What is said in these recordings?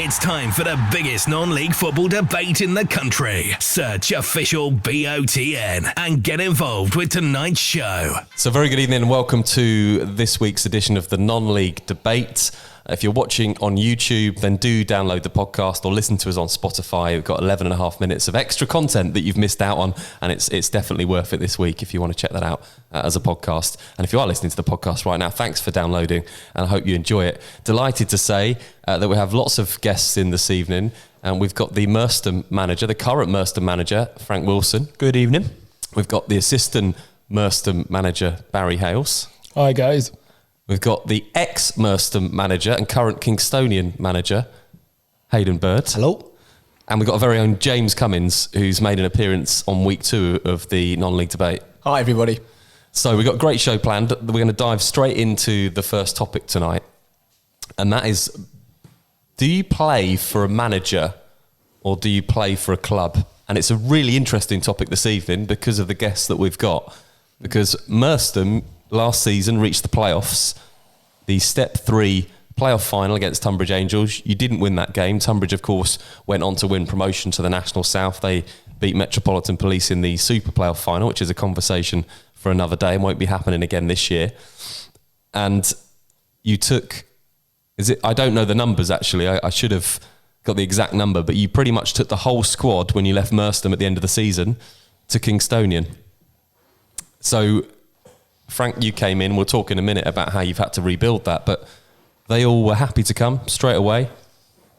It's time for the biggest non-league football debate in the country. Search official BOTN and get involved with tonight's show. So very good evening and welcome to this week's edition of the non-league debate. If you're watching on YouTube, then do download the podcast or listen to us on Spotify. We've got 11 and a half minutes of extra content that you've missed out on, and it's definitely worth it this week if you want to check that out as a podcast. And if you are listening to the podcast right now, thanks for downloading, and I hope you enjoy it. Delighted to say that we have lots of guests in this evening, and we've got the Merstham Manager, the current Merstham Manager, Frank Wilson. Good evening. We've got the assistant Merstham Manager, Barry Hayles. Hi, guys. We've got the ex-Merstham Manager and current Kingstonian Manager, Hayden Bird. Hello. And we've got our very own James Cummins, who's made an appearance on week 2 of the non-league debate. Hi, everybody. So we've got a great show planned. We're going to dive straight into the first topic tonight. And that is, do you play for a manager or do you play for a club? And it's a really interesting topic this evening because of the guests that we've got. Because Merstham last season reached the playoffs, the Step 3 playoff final against Tunbridge Angels. You didn't win that game. Tunbridge, of course, went on to win promotion to the National South. They beat Metropolitan Police in the Super Playoff final, which is a conversation for another day and won't be happening again this year. And you took, I don't know the numbers actually, I should have got the exact number, but you pretty much took the whole squad when you left Merstham at the end of the season to Kingstonian. So Frank, you came in, we'll talk in a minute about how you've had to rebuild that, but they all were happy to come straight away,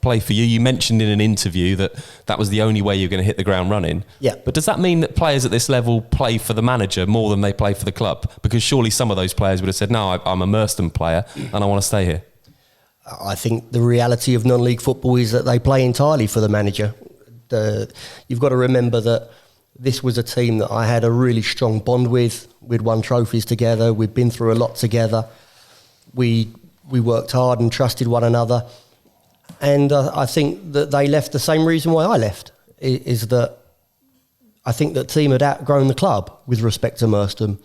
play for you. You mentioned in an interview that was the only way you're going to hit the ground running. Yeah. But does that mean that players at this level play for the manager more than they play for the club? Because surely some of those players would have said, no, I'm a Merstham player and I want to stay here. I think the reality of non-league football is that they play entirely for the manager. You've got to remember that this was a team that I had a really strong bond with. We'd won trophies together. We'd been through a lot together. We worked hard and trusted one another. And I think that they left the same reason why I left, is that I think that team had outgrown the club with respect to Merstham.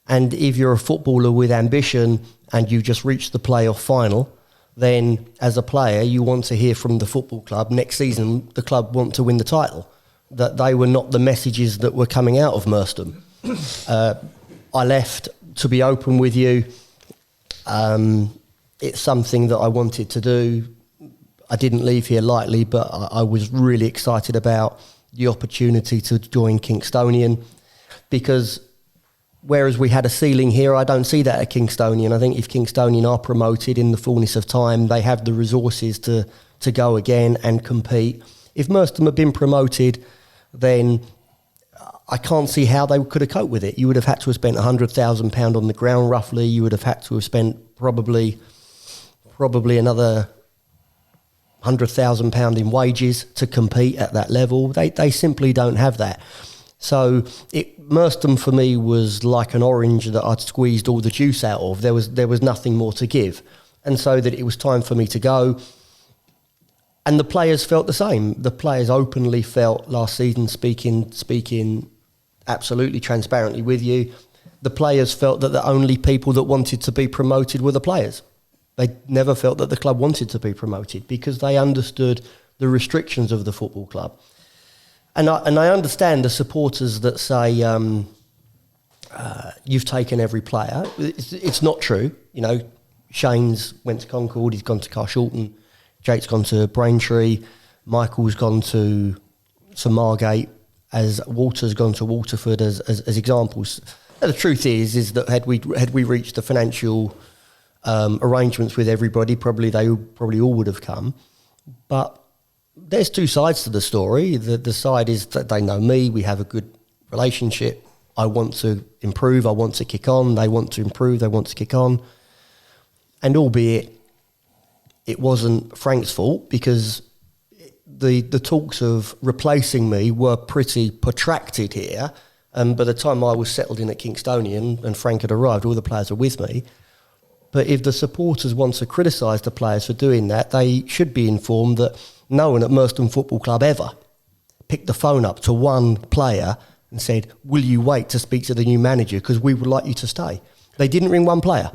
And if you're a footballer with ambition and you just reached the playoff final, then as a player, you want to hear from the football club next season the club want to win the title. That they were not the messages that were coming out of Merstham. I left, to be open with you. It's something that I wanted to do. I didn't leave here lightly, but I was really excited about the opportunity to join Kingstonian, because whereas we had a ceiling here, I don't see that at Kingstonian. I think if Kingstonian are promoted in the fullness of time, they have the resources to go again and compete. If Merstham had been promoted, then I can't see how they could have coped with it. You would have had to have spent £100,000 on the ground roughly. You would have had to have spent probably another £100,000 in wages to compete at that level. They simply don't have that. So Merstham for me was like an orange that I'd squeezed all the juice out of. There was nothing more to give. And so that it was time for me to go. And the players felt the same. The players openly felt last season, speaking absolutely transparently with you, the players felt that the only people that wanted to be promoted were the players. They never felt that the club wanted to be promoted because they understood the restrictions of the football club. And I understand the supporters that say, you've taken every player. It's not true. You know, Shane's went to Concord, he's gone to Carshalton. Jake's gone to Braintree, Michael's gone to Margate, as Walter's gone to Waterford as examples. And the truth is that had we reached the financial arrangements with everybody, they all would have come. But there's two sides to the story. The side is that they know me, we have a good relationship. I want to improve, I want to kick on. They want to improve, they want to kick on. And albeit it wasn't Frank's fault, because the talks of replacing me were pretty protracted here. And by the time I was settled in at Kingstonian and Frank had arrived, all the players were with me. But if the supporters want to criticise the players for doing that, they should be informed that no one at Merstham Football Club ever picked the phone up to one player and said, will you wait to speak to the new manager because we would like you to stay. They didn't ring one player.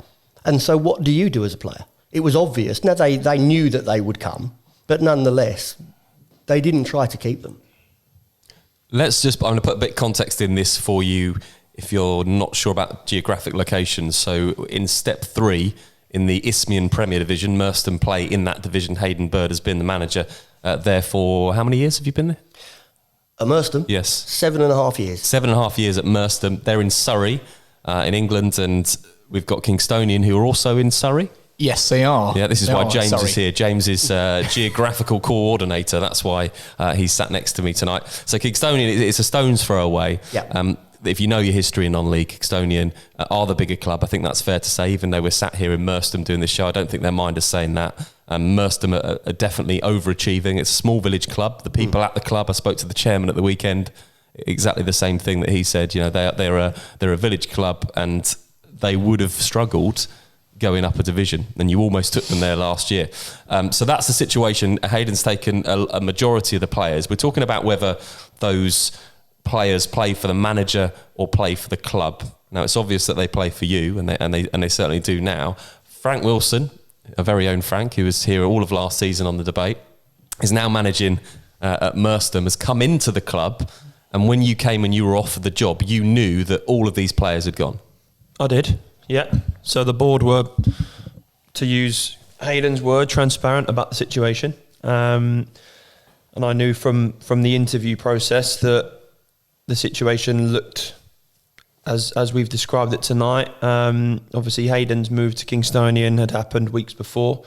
And so what do you do as a player? It was obvious. Now, they knew that they would come. But nonetheless, they didn't try to keep them. I'm going to put a bit of context in this for you if you're not sure about geographic locations. So in step 3, in the Isthmian Premier Division, Merstham play in that division. Hayden Bird has been the manager there for, how many years have you been there? At Merstham? Yes. 7.5 years. 7.5 years at Merstham. They're in Surrey, in England, and we've got Kingstonian who are also in Surrey. Yes, they are. Yeah, this is They why are, James sorry. is here. James is geographical coordinator. That's why he's sat next to me tonight. So Kingstonian, it's a stone's throw away. Yeah. If you know your history in non-league, Kingstonian are the bigger club. I think that's fair to say, even though we're sat here in Merstham doing this show. I don't think their mind is saying that. Merstham are definitely overachieving. It's a small village club. The people at the club, I spoke to the chairman at the weekend, exactly the same thing that he said. You know, they're a village club and they would have struggled going up a division, and you almost took them there last year. So that's the situation. Hayden's taken a majority of the players. We're talking about whether those players play for the manager or play for the club. Now, it's obvious that they play for you, and they certainly do now. Frank Wilson, our very own Frank, who was here all of last season on the debate, is now managing at Merstham, has come into the club, and when you came and you were offered the job, you knew that all of these players had gone. I did, yeah. So the board were, to use Hayden's word, transparent about the situation. And I knew from the interview process that the situation looked as we've described it tonight. Obviously, Hayden's move to Kingstonian had happened weeks before.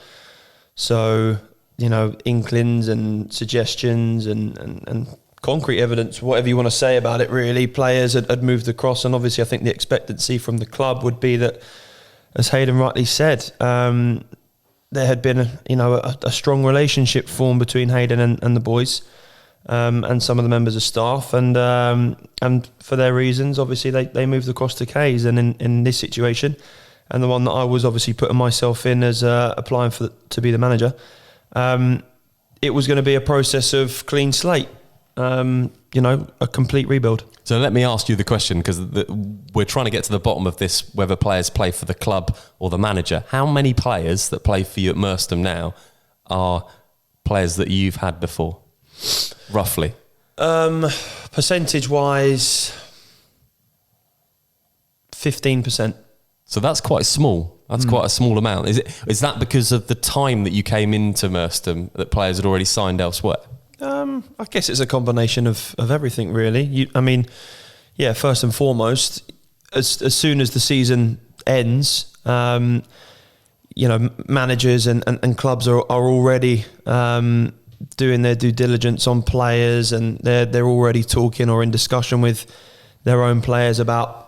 So, you know, inklings and suggestions and concrete evidence, whatever you want to say about it, really, players had moved across. And obviously, I think the expectancy from the club would be that, as Hayden rightly said, there had been a strong relationship formed between Hayden and the boys. And some of the members of staff, and for their reasons, obviously they moved across to K's. And in this situation, and the one that I was obviously putting myself in as applying to be the manager, it was going to be a process of clean slate, a complete rebuild. So let me ask you the question, because we're trying to get to the bottom of this, whether players play for the club or the manager. How many players that play for you at Merstham now are players that you've had before? Roughly. Percentage wise, 15%. So that's quite small. That's quite a small amount. Is that because of the time that you came into Merstham that players had already signed elsewhere? I guess it's a combination of everything, really. First and foremost, as soon as the season ends, managers and clubs are already doing their due diligence on players, and they're already talking or in discussion with their own players about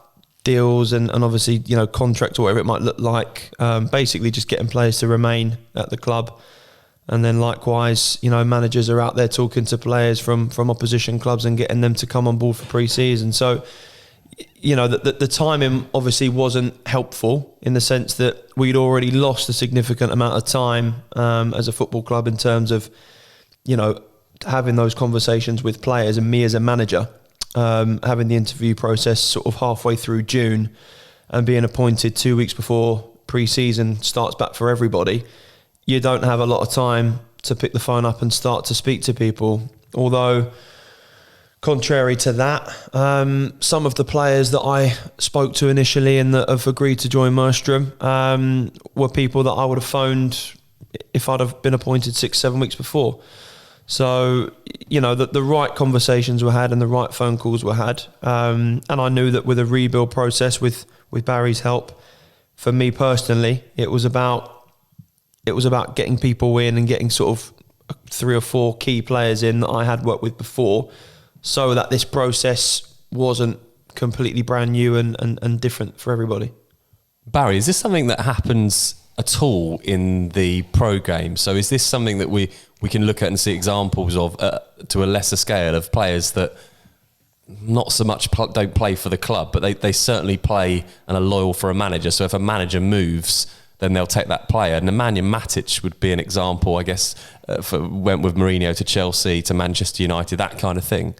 deals and obviously, contract or whatever it might look like. Basically just getting players to remain at the club. And then likewise, managers are out there talking to players from opposition clubs and getting them to come on board for pre-season. So, the timing obviously wasn't helpful in the sense that we'd already lost a significant amount of time as a football club in terms of, having those conversations with players, and me as a manager, having the interview process sort of halfway through June and being appointed 2 weeks before pre-season starts back for everybody. You don't have a lot of time to pick the phone up and start to speak to people. Although, contrary to that, some of the players that I spoke to initially and that have agreed to join Merstham were people that I would have phoned if I'd have been appointed 6-7 weeks before. So, the right conversations were had and the right phone calls were had. And I knew that with a rebuild process, with Barry's help, for me personally, it was about getting people in and getting sort of 3 or 4 key players in that I had worked with before, so that this process wasn't completely brand new and different for everybody. Barry, is this something that happens at all in the pro game? So is this something that we can look at and see examples of to a lesser scale of players that not so much don't play for the club, but they certainly play and are loyal for a manager? So if a manager moves, then they'll take that player. Nemanja Matic would be an example, I guess, went with Mourinho to Chelsea, to Manchester United, that kind of thing.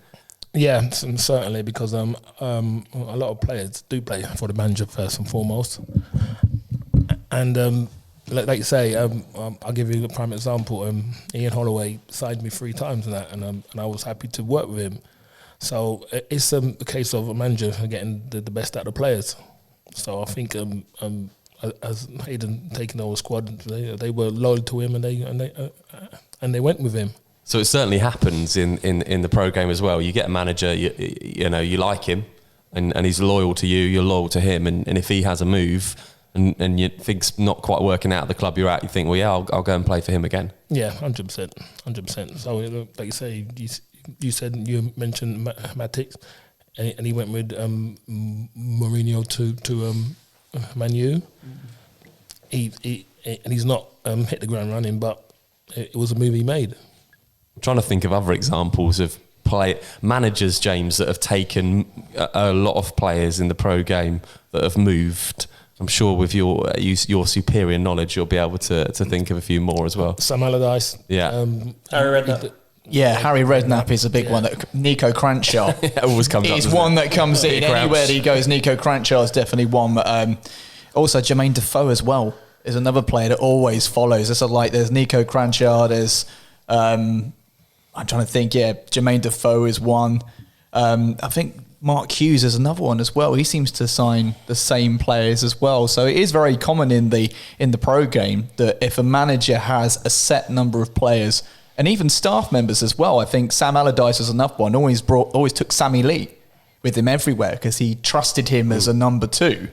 Yeah, certainly, because a lot of players do play for the manager first and foremost. And like you say, I'll give you a prime example. Ian Holloway signed me 3 times and that, and I was happy to work with him. So it's a case of a manager getting the best out of the players. So I think as Hayden taking over the squad, they were loyal to him, and they went with him. So it certainly happens in the pro game as well. You get a manager, you like him, and he's loyal to you. You're loyal to him, and if he has a move and you think's not quite working out at the club you're at, you think, well, yeah, I'll go and play for him again. Yeah, 100%. So like you say, you mentioned Matic, and he went with Mourinho to Man U. He's not hit the ground running, but it was a move he made. I'm trying to think of other examples of managers, James, that have taken a lot of players in the pro game that have moved. I'm sure with your superior knowledge, you'll be able to think of a few more as well. Sam Allardyce. Yeah. Harry Redknapp. Yeah, Harry Redknapp is a big one. Nico Cranshaw. Always comes up. He's one that comes in Crouch. anywhere he goes. Nico Cranshaw is definitely one. But, also, Jermaine Defoe as well is another player that always follows. There's there's Nico Cranshaw. There's I'm trying to think. Yeah, Jermaine Defoe is one. I think Mark Hughes is another one as well. He seems to sign the same players as well. So it is very common in the pro game that if a manager has a set number of players, and even staff members as well. I think Sam Allardyce is another one. Always took Sammy Lee with him everywhere because he trusted him as a number 2.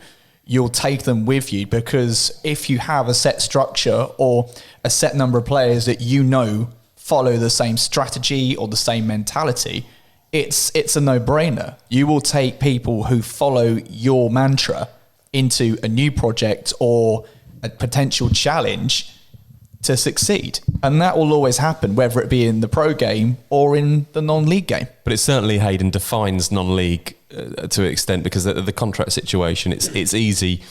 You'll take them with you because if you have a set structure or a set number of players that follow the same strategy or the same mentality, it's a no-brainer. You will take people who follow your mantra into a new project or a potential challenge to succeed. And that will always happen, whether it be in the pro game or in the non-league game. But it certainly, Hayden, defines non-league to an extent because the contract situation, it's easy.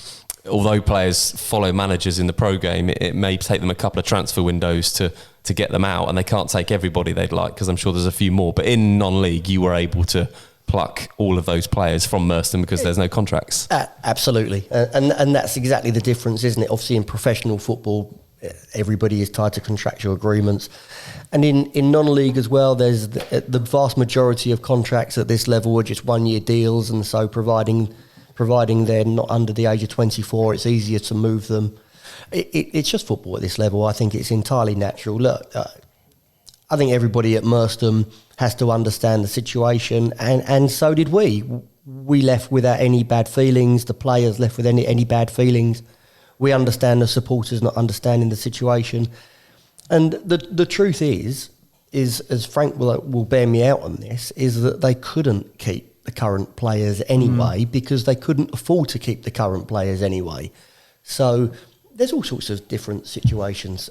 Although players follow managers in the pro game, it may take them a couple of transfer windows to get them out, and they can't take everybody they'd like because I'm sure there's a few more. But in non-league, you were able to pluck all of those players from Merstham because there's no contracts. Absolutely. And that's exactly the difference, isn't it? Obviously, in professional football, everybody is tied to contractual agreements. And in non-league as well, there's the vast majority of contracts at this level are just 1-year deals. And so providing they're not under the age of 24, it's easier to move them. It's just football at this level. I think it's entirely natural. Look, I think everybody at Merstham has to understand the situation, and so did we. We left without any bad feelings. The players left with any bad feelings. We understand the supporters not understanding the situation. And the truth is, as Frank will bear me out on this, is that they couldn't keep the current players anyway because they couldn't afford to keep the current players anyway. So there's all sorts of different situations.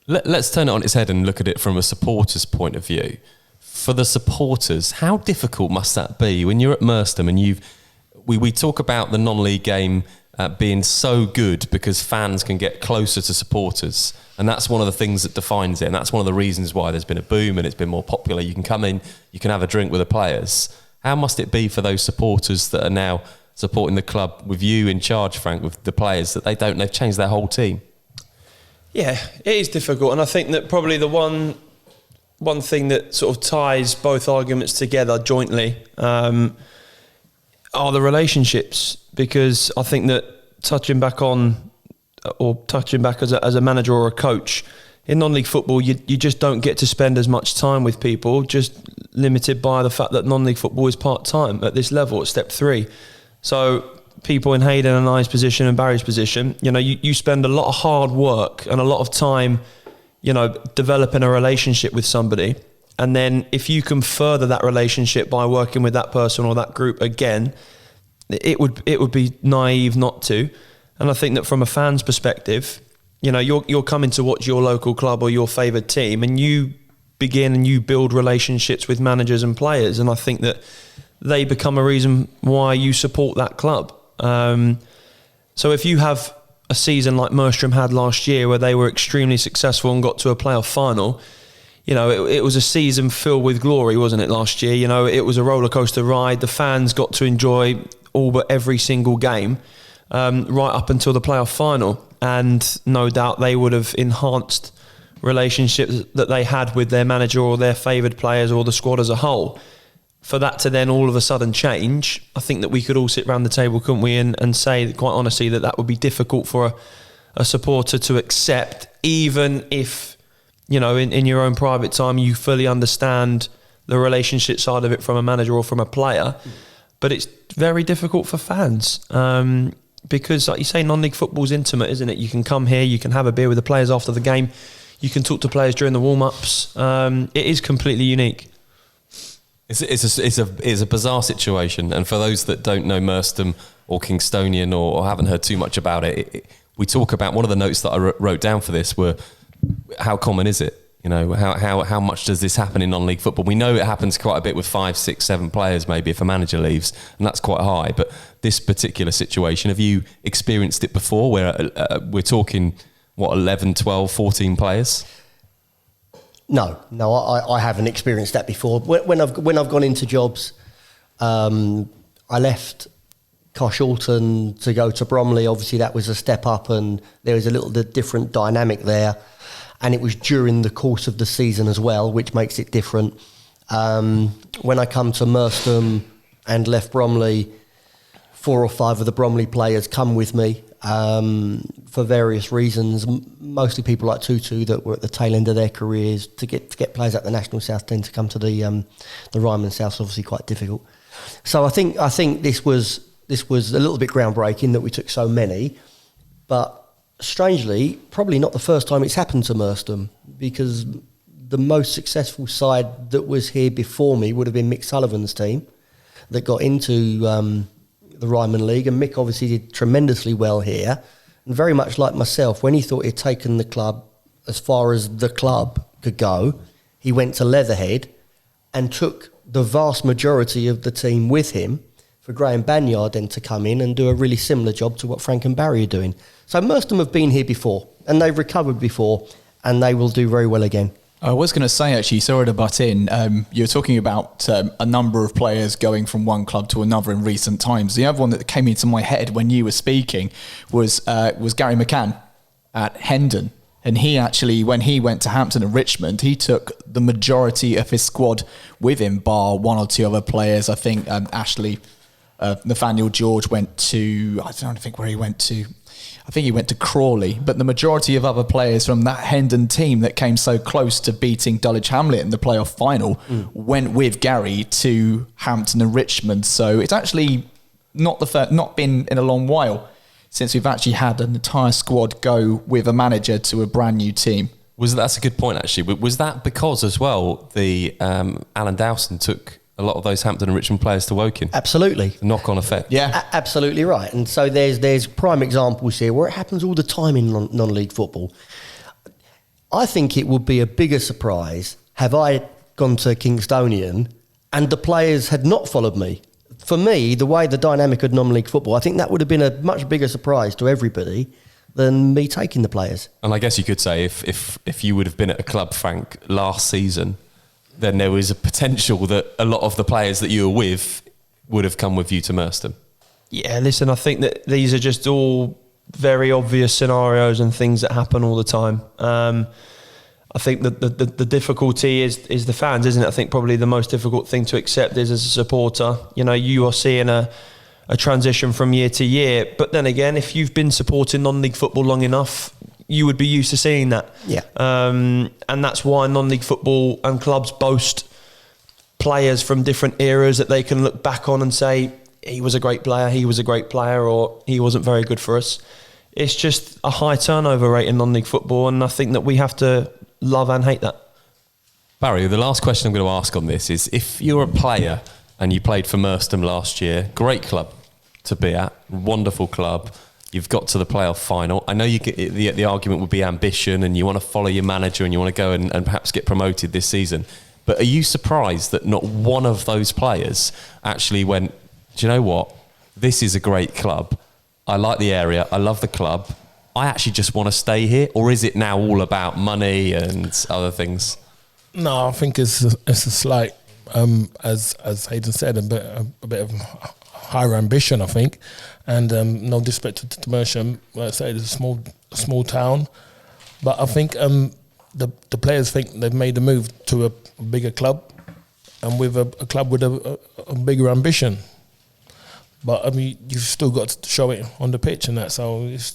Let's turn it on its head and look at it from a supporter's point of view. For the supporters, how difficult must that be when you're at Merstham and we talk about the non-league game being so good because fans can get closer to supporters, and that's one of the things that defines it, and that's one of the reasons why there's been a boom and it's been more popular. You can come in, you can have a drink with the players. How must it be for those supporters that are now supporting the club with you in charge, Frank, with the players, that they've changed their whole team? Yeah, it is difficult, and I think that probably the one thing that sort of ties both arguments together jointly are the relationships, because I think that touching back as a manager or a coach in non-league football, you just don't get to spend as much time with people, just limited by the fact that non-league football is part-time at this level, at step 3. So people in Hayden and I's position and Barry's position, you spend a lot of hard work and a lot of time, developing a relationship with somebody. And then if you can further that relationship by working with that person or that group again, it would be naive not to. And I think that from a fan's perspective, you're coming to watch your local club or your favoured team, and you begin and you build relationships with managers and players. And I think that they become a reason why you support that club. So if you have a season like Merstham had last year, where they were extremely successful and got to a playoff final, it was a season filled with glory, wasn't it, last year? It was a roller coaster ride. The fans got to enjoy all but every single game, right up until the playoff final. and no doubt they would have enhanced relationships that they had with their manager or their favoured players or the squad as a whole. For that to then all of a sudden change, I think that we could all sit around the table, couldn't we, and say quite honestly that would be difficult for a supporter to accept, even if, you know, in your own private time you fully understand the relationship side of it from a manager or from a player. But it's very difficult for fans because, like you say, non-league football's intimate, isn't it? You can come here, you can have a beer with the players after the game, you can talk to players during the warm-ups. It is completely unique. It's a bizarre situation, and for those that don't know Merstham or Kingstonian or haven't heard too much about it, we talk about, one of the notes that I wrote down for this were, how common is it? You know, how much does this happen in non-league football? We know it happens quite a bit with 5, 6, 7 players maybe if a manager leaves, and that's quite high. But this particular situation, have you experienced it before where we're talking, 11, 12, 14 players? No, I haven't experienced that before. When I've gone into jobs, I left Alton to go to Bromley. Obviously, that was a step up, and there was a little different dynamic there. And it was during the course of the season as well, which makes it different. When I come to Merstham and left Bromley, 4 or 5 of the Bromley players come with me for various reasons. Mostly people like Tutu that were at the tail end of their careers. To get players at the National South tend to come to the Ryman South, obviously quite difficult. So I think this was a little bit groundbreaking that we took so many, but strangely, probably not the first time it's happened to Merstham, because the most successful side that was here before me would have been Mick Sullivan's team that got into the Ryman League, and Mick obviously did tremendously well here, and very much like myself, when he thought he'd taken the club as far as the club could go, he went to Leatherhead and took the vast majority of the team with him for Graham Banyard then to come in and do a really similar job to what Frank and Barry are doing. So Merstham have been here before, and they've recovered before, and they will do very well again. I was going to say, actually, sorry to butt in, you were talking about a number of players going from one club to another in recent times. The other one that came into my head when you were speaking was Gary McCann at Hendon. And he actually, when he went to Hampton and Richmond, he took the majority of his squad with him, bar 1 or 2 other players. I think Ashley, Nathaniel George went to, I don't think where he went to. I think he went to Crawley, but the majority of other players from that Hendon team that came so close to beating Dulwich Hamlet in the playoff final went with Gary to Hampton and Richmond. So it's actually not been in a long while since we've actually had an entire squad go with a manager to a brand new team. That's a good point, actually. Was that because as well the Alan Dowson took a lot of those Hampton and Richmond players to Woking? Absolutely. The knock-on effect. Yeah. Absolutely right. And so there's prime examples here where it happens all the time in non-league football. I think it would be a bigger surprise have I gone to Kingstonian and the players had not followed me. For me, the way the dynamic of non-league football, I think that would have been a much bigger surprise to everybody than me taking the players. And I guess you could say if you would have been at a club, Frank, last season, then there was a potential that a lot of the players that you were with would have come with you to Merstham. Yeah, listen, I think that these are just all very obvious scenarios and things that happen all the time. I think that the difficulty is the fans, isn't it? I think probably the most difficult thing to accept is as a supporter, you know, you are seeing a transition from year to year. But then again, if you've been supporting non-league football long enough, you would be used to seeing that. Yeah. And that's why non-league football and clubs boast players from different eras that they can look back on and say, he was a great player, or he wasn't very good for us. It's just a high turnover rate in non-league football, and I think that we have to love and hate that. Barry, the last question I'm going to ask on this is, if you're a player and you played for Merstham last year, great club to be at, wonderful club, you've got to the playoff final. I know you get, the argument would be ambition and you want to follow your manager and you want to go and perhaps get promoted this season. But are you surprised that not one of those players actually went, do you know what? This is a great club. I like the area. I love the club. I actually just want to stay here. Or is it now all about money and other things? No, I think it's a slight, as Hayden said, a bit of higher ambition, I think. And no disrespect to Merstham, like I say, it's a small town, but I think the players think they've made the move to a bigger club, and with a club with a bigger ambition. But I mean, you've still got to show it on the pitch and that. So it's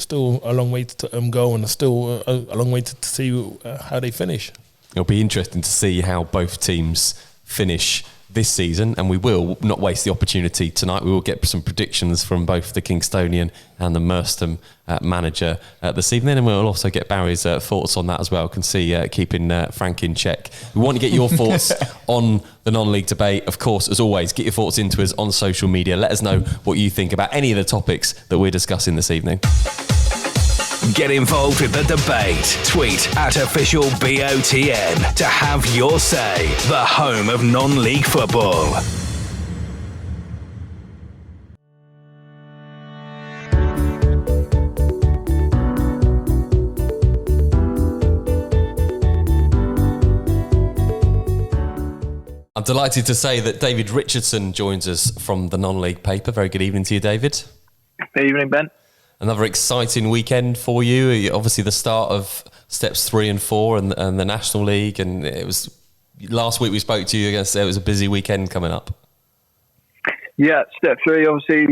still a long way to go, and still a long way to see how they finish. It'll be interesting to see how both teams finish this season, and we will not waste the opportunity tonight. We will get some predictions from both the Kingstonian and the Merstham Manager this evening, and we'll also get Barry's thoughts on that as well. Can see keeping Frank in check. We want to get your thoughts on the non-league debate. Of course, as always, get your thoughts into us on social media. Let us know what you think about any of the topics that we're discussing this evening. Get involved with the debate. Tweet @officialBOTN to have your say. The home of non-league football. I'm delighted to say that David Richardson joins us from the non-league paper. Very good evening to you, David. Good evening, Ben. Another exciting weekend for you. Obviously, the start of steps 3 and 4 and the National League. And it was last week we spoke to you. I guess it was a busy weekend coming up. Yeah, step 3 obviously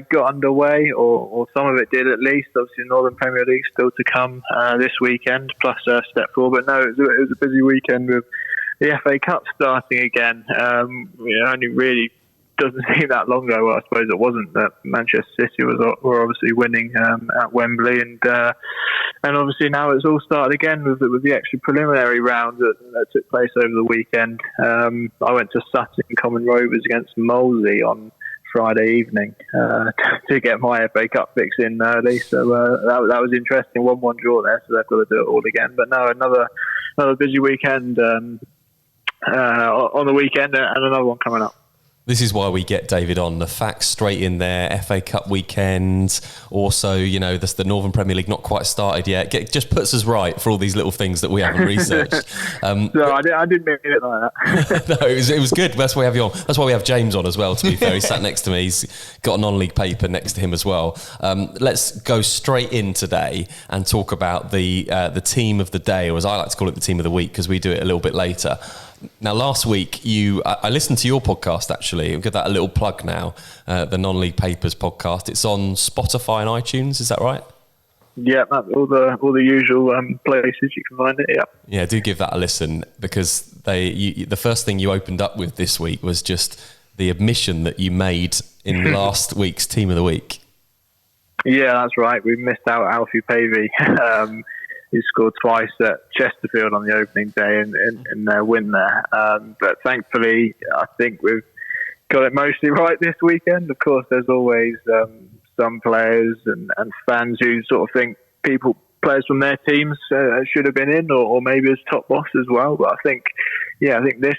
got underway, or some of it did at least. Obviously, Northern Premier League still to come this weekend, plus step 4. But no, it was a busy weekend with the FA Cup starting again. Only really doesn't seem that long ago. Well, I suppose it wasn't, that Manchester City were obviously winning at Wembley, and obviously now it's all started again with the extra preliminary round that took place over the weekend. I went to Sutton Common Rovers against Molesey on Friday evening to get my FA Cup fix in early, so that was interesting. 1-1 draw there, so they've got to do it all again. But no, another busy weekend on the weekend, and another one coming up. This is why we get David on. The facts straight in there. FA Cup weekend. Also, the Northern Premier League not quite started yet. Just puts us right for all these little things that we haven't researched. No, I didn't mean it like that. No, it was good. That's why we have you on. That's why we have James on as well, to be fair. He's sat next to me. He's got a non-league paper next to him as well. Let's go straight in today and talk about the team of the day, or as I like to call it, the team of the week, because we do it a little bit later. Now, last week, I listened to your podcast, actually. I'll give that a little plug now, the Non-League Papers podcast. It's on Spotify and iTunes, is that right? Yeah, all the usual places you can find it, yeah. Yeah, do give that a listen, because the first thing you opened up with this week was just the admission that you made in last week's Team of the Week. Yeah, that's right. We missed out Alfie Pavey. He scored twice at Chesterfield on the opening day in their win there. But thankfully, I think we've got it mostly right this weekend. Of course, there's always some players and fans who sort of think players from their teams should have been in, or maybe as top boss as well. But I think this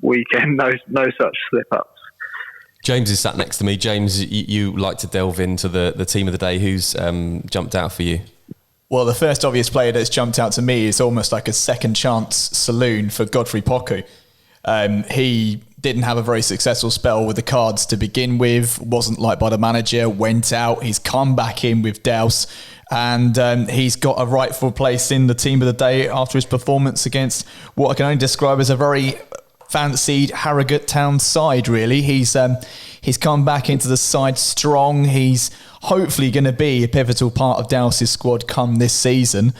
weekend, no such slip-ups. James is sat next to me. James, you like to delve into the team of the day. Who's jumped out for you? Well, the first obvious player that's jumped out to me is almost like a second chance saloon for Godfrey Poku. He didn't have a very successful spell with the Cards to begin with, wasn't liked by the manager, went out, he's come back in with Douse, and he's got a rightful place in the team of the day after his performance against what I can only describe as a very fancied Harrogate Town side, really. He's come back into the side strong. He's hopefully going to be a pivotal part of Douse's squad come this season.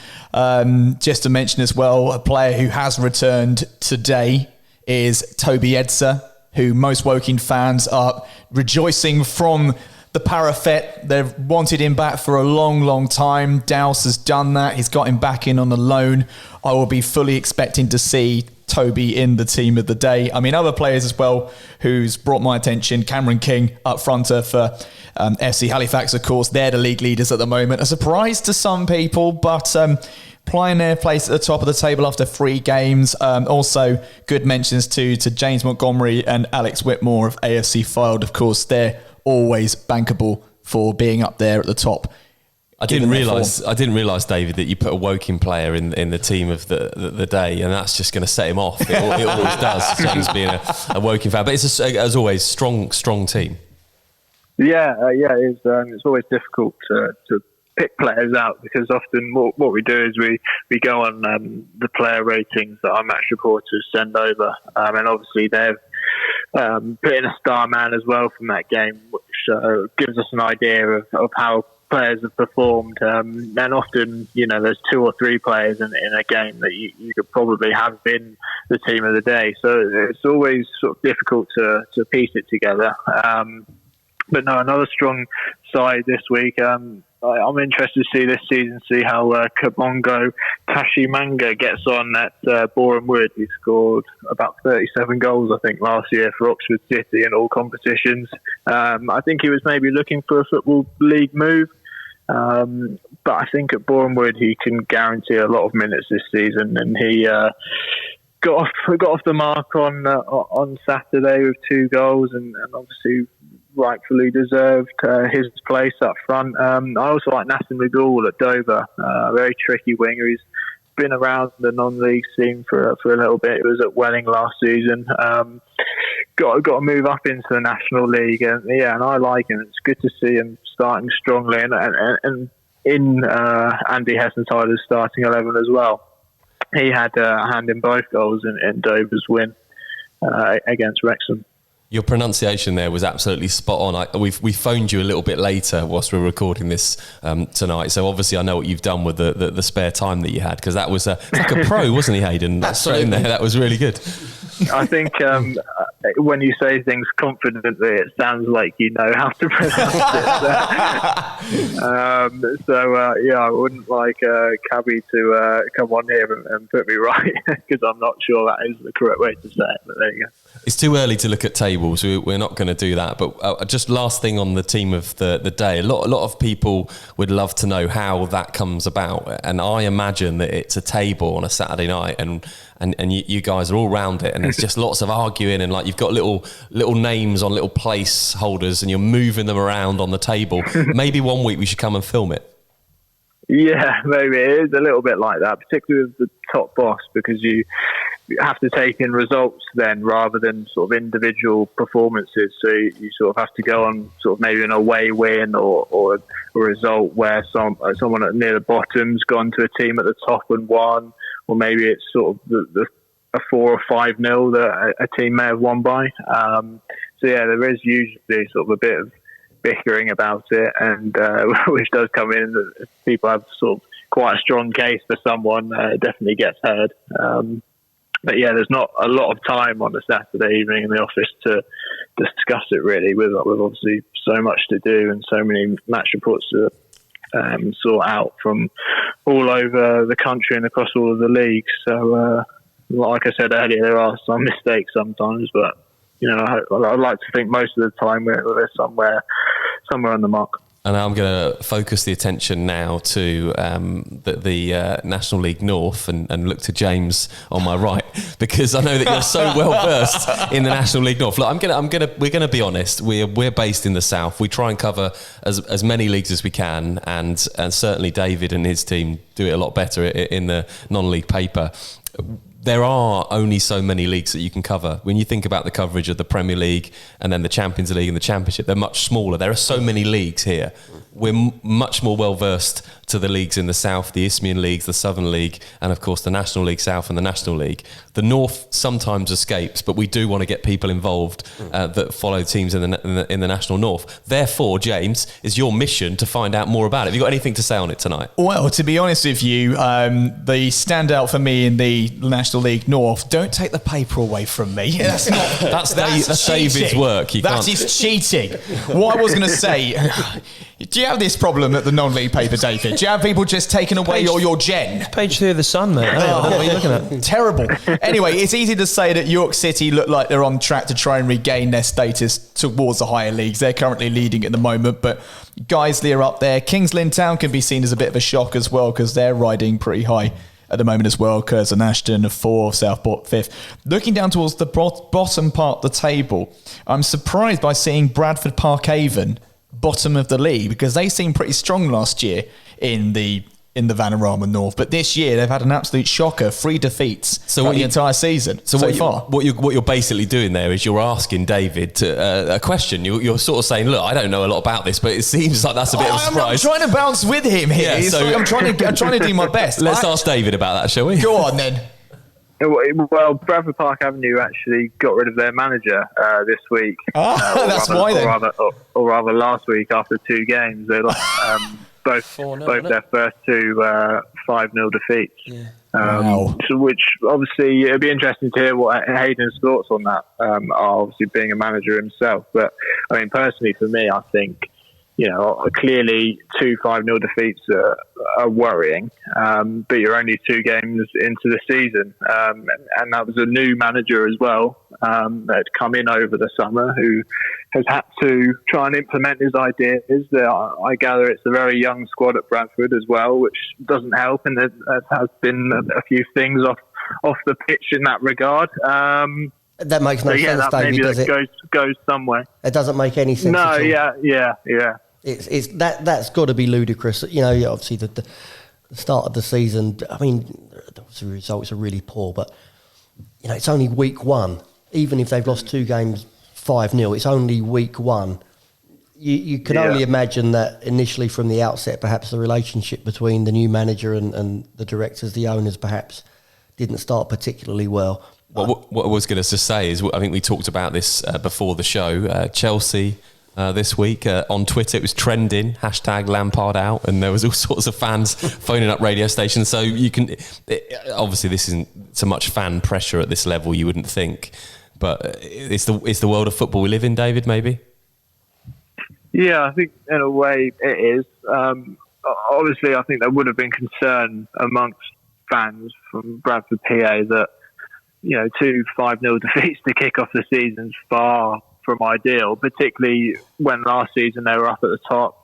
Just to mention as well, a player who has returned today is Toby Edser, who most Woking fans are rejoicing from the parapet. They've wanted him back for a long, long time. Douse has done that. He's got him back in on a loan. I will be fully expecting to see Toby in the team of the day. I mean, other players as well who's brought my attention. Cameron King, up fronter for FC Halifax, of course. They're the league leaders at the moment. A surprise to some people, but playing their place at the top of the table after 3 games. Also, good mentions to James Montgomery and Alex Whitmore of AFC Fylde. Of course, they're always bankable for being up there at the top. I didn't realise, David, that you put a Woking player in the team of the day, and that's just going to set him off. It always does, James being a Woking fan. But it's as always strong team. Yeah, it's always difficult to pick players out, because often what we do is we go on the player ratings that our match reporters send over, and obviously they've put in a star man as well from that game, which gives us an idea of how players have performed, and often there's 2 or 3 players in a game that you could probably have been the team of the day, so it's always sort of difficult to piece it together. But no, another strong side this week. I'm interested to see this season, see how Kabongo Tashimanga gets on at Boreham Wood. He scored about 37 goals, I think, last year for Oxford City in all competitions. I think he was maybe looking for a Football League move. But I think at Boreham Wood he can guarantee a lot of minutes this season, and he got off the mark on Saturday with 2 goals, and obviously rightfully deserved his place up front. I also like Nathan McGool at Dover, a very tricky winger. He's been around the non-league scene for a little bit. He was at Welling last season. Got to move up into the National League, and I like him. It's good to see him starting strongly, and in Andy Hessentiler's starting 11 as well. He had a hand in both goals in Dover's win against Wrexham. Your pronunciation there was absolutely spot on. We phoned you a little bit later whilst we were recording this tonight, so obviously I know what you've done with the spare time that you had, because that was like a pro, wasn't he, Hayden? That's straight in there. That was really good. I think when you say things confidently, it sounds like you know how to pronounce it. I wouldn't like Cabby to come on here and put me right, because I'm not sure that is the correct way to say it. But there you go. It's too early to look at tables. We're not going to do that. But just last thing on the team of the day, a lot of people would love to know how that comes about. And I imagine that it's a table on a Saturday night, and you guys are all round it, and there's just lots of arguing, and like you've got little names on little place holders, and you're moving them around on the table. Maybe one week we should come and film it. Yeah, maybe it is a little bit like that, particularly with the top boss, because you have to take in results then rather than sort of individual performances. So you sort of have to go on sort of maybe an away win or a result where someone at near the bottom's gone to a team at the top and won, or maybe it's sort of a 4 or 5-0 that a team may have won by. There is usually sort of a bit of bickering about it, and which does come in. If people have sort of quite a strong case for someone, it definitely gets heard. But there's not a lot of time on a Saturday evening in the office to discuss it really, with obviously so much to do and so many match reports to sort out from all over the country and across all of the leagues. So like I said earlier, there are some mistakes sometimes, but I'd like to think most of the time we're somewhere on the mark. And I'm going to focus the attention now to the National League North and look to James on my right, because I know that you're so well versed in the National League North. Look, we're going to be honest. We're based in the South. We try and cover as many leagues as we can, and certainly David and his team do it a lot better in the non-league paper. There are only so many leagues that you can cover. When you think about the coverage of the Premier League and then the Champions League and the Championship, they're much smaller. There are so many leagues here. We're much more well versed to the leagues in the South, the Isthmian leagues, the Southern League, and of course the National League South and the National League. The North sometimes escapes, but we do want to get people involved that follow teams in the National North. Therefore, James, it's your mission to find out more about it. Have you got anything to say on it tonight? Well, to be honest with you, the standout for me in the National League North, don't take the paper away from me. That's David's work. That is cheating. What I was going to say, do you have this problem at the non-league paper, David? Do you have people just taking away your gen? Page 3 of the Sun, mate. What are you looking at? Terrible. Anyway, it's easy to say that York City look like they're on track to try and regain their status towards the higher leagues. They're currently leading at the moment, but Guiseley are up there. Kings Lynn Town can be seen as a bit of a shock as well, because they're riding pretty high at the moment as well. Curzon Ashton are 4th, Southport 5th. Looking down towards the bottom part of the table, I'm surprised by seeing Bradford Park Avon bottom of the league, because they seemed pretty strong last year in the in the Vanarama North. But this year they've had an absolute shocker, 3 defeats throughout the entire season so far. What you're basically doing there is you're asking David a question. You're sort of saying, look, I don't know a lot about this, but it seems like that's a bit of a surprise. I'm trying to bounce with him here. Yeah, I'm trying to do my best. Let's ask David about that, shall we? Go on then. Well, Bradford Park Avenue actually got rid of their manager this week. That's why then. Or rather last week after 2 games. They lost both their first 2 5-0 defeats. Yeah. So which obviously it'd be interesting to hear what Hayden's thoughts on that are, obviously being a manager himself. But I mean, personally for me, I think, clearly 2 5-0 defeats are worrying, but you're only 2 games into the season, and that was a new manager as well that had come in over the summer who has had to try and implement his ideas. I gather it's a very young squad at Bradford as well, which doesn't help, and there has been a few things off the pitch in that regard. That makes no sense, David, does it? Goes somewhere. It doesn't make any sense. No, at all. yeah. It's that's got to be ludicrous. Obviously the start of the season. I mean, the results are really poor, but it's only week 1. Even if they've lost 2 games 5-0, it's only week 1. You can only imagine that initially from the outset, perhaps the relationship between the new manager and the directors, the owners, perhaps didn't start particularly well. What I was going to say is, I think we talked about this before the show. Chelsea. This week on Twitter, it was trending #Lampard out, and there was all sorts of fans phoning up radio stations. So you can obviously this isn't so much fan pressure at this level, you wouldn't think, but it's the world of football we live in, David. Maybe. Yeah, I think in a way it is. Obviously, I think there would have been concern amongst fans from Bradford PA that 2 5-0 defeats to kick off the season's far from ideal, particularly when last season they were up at the top,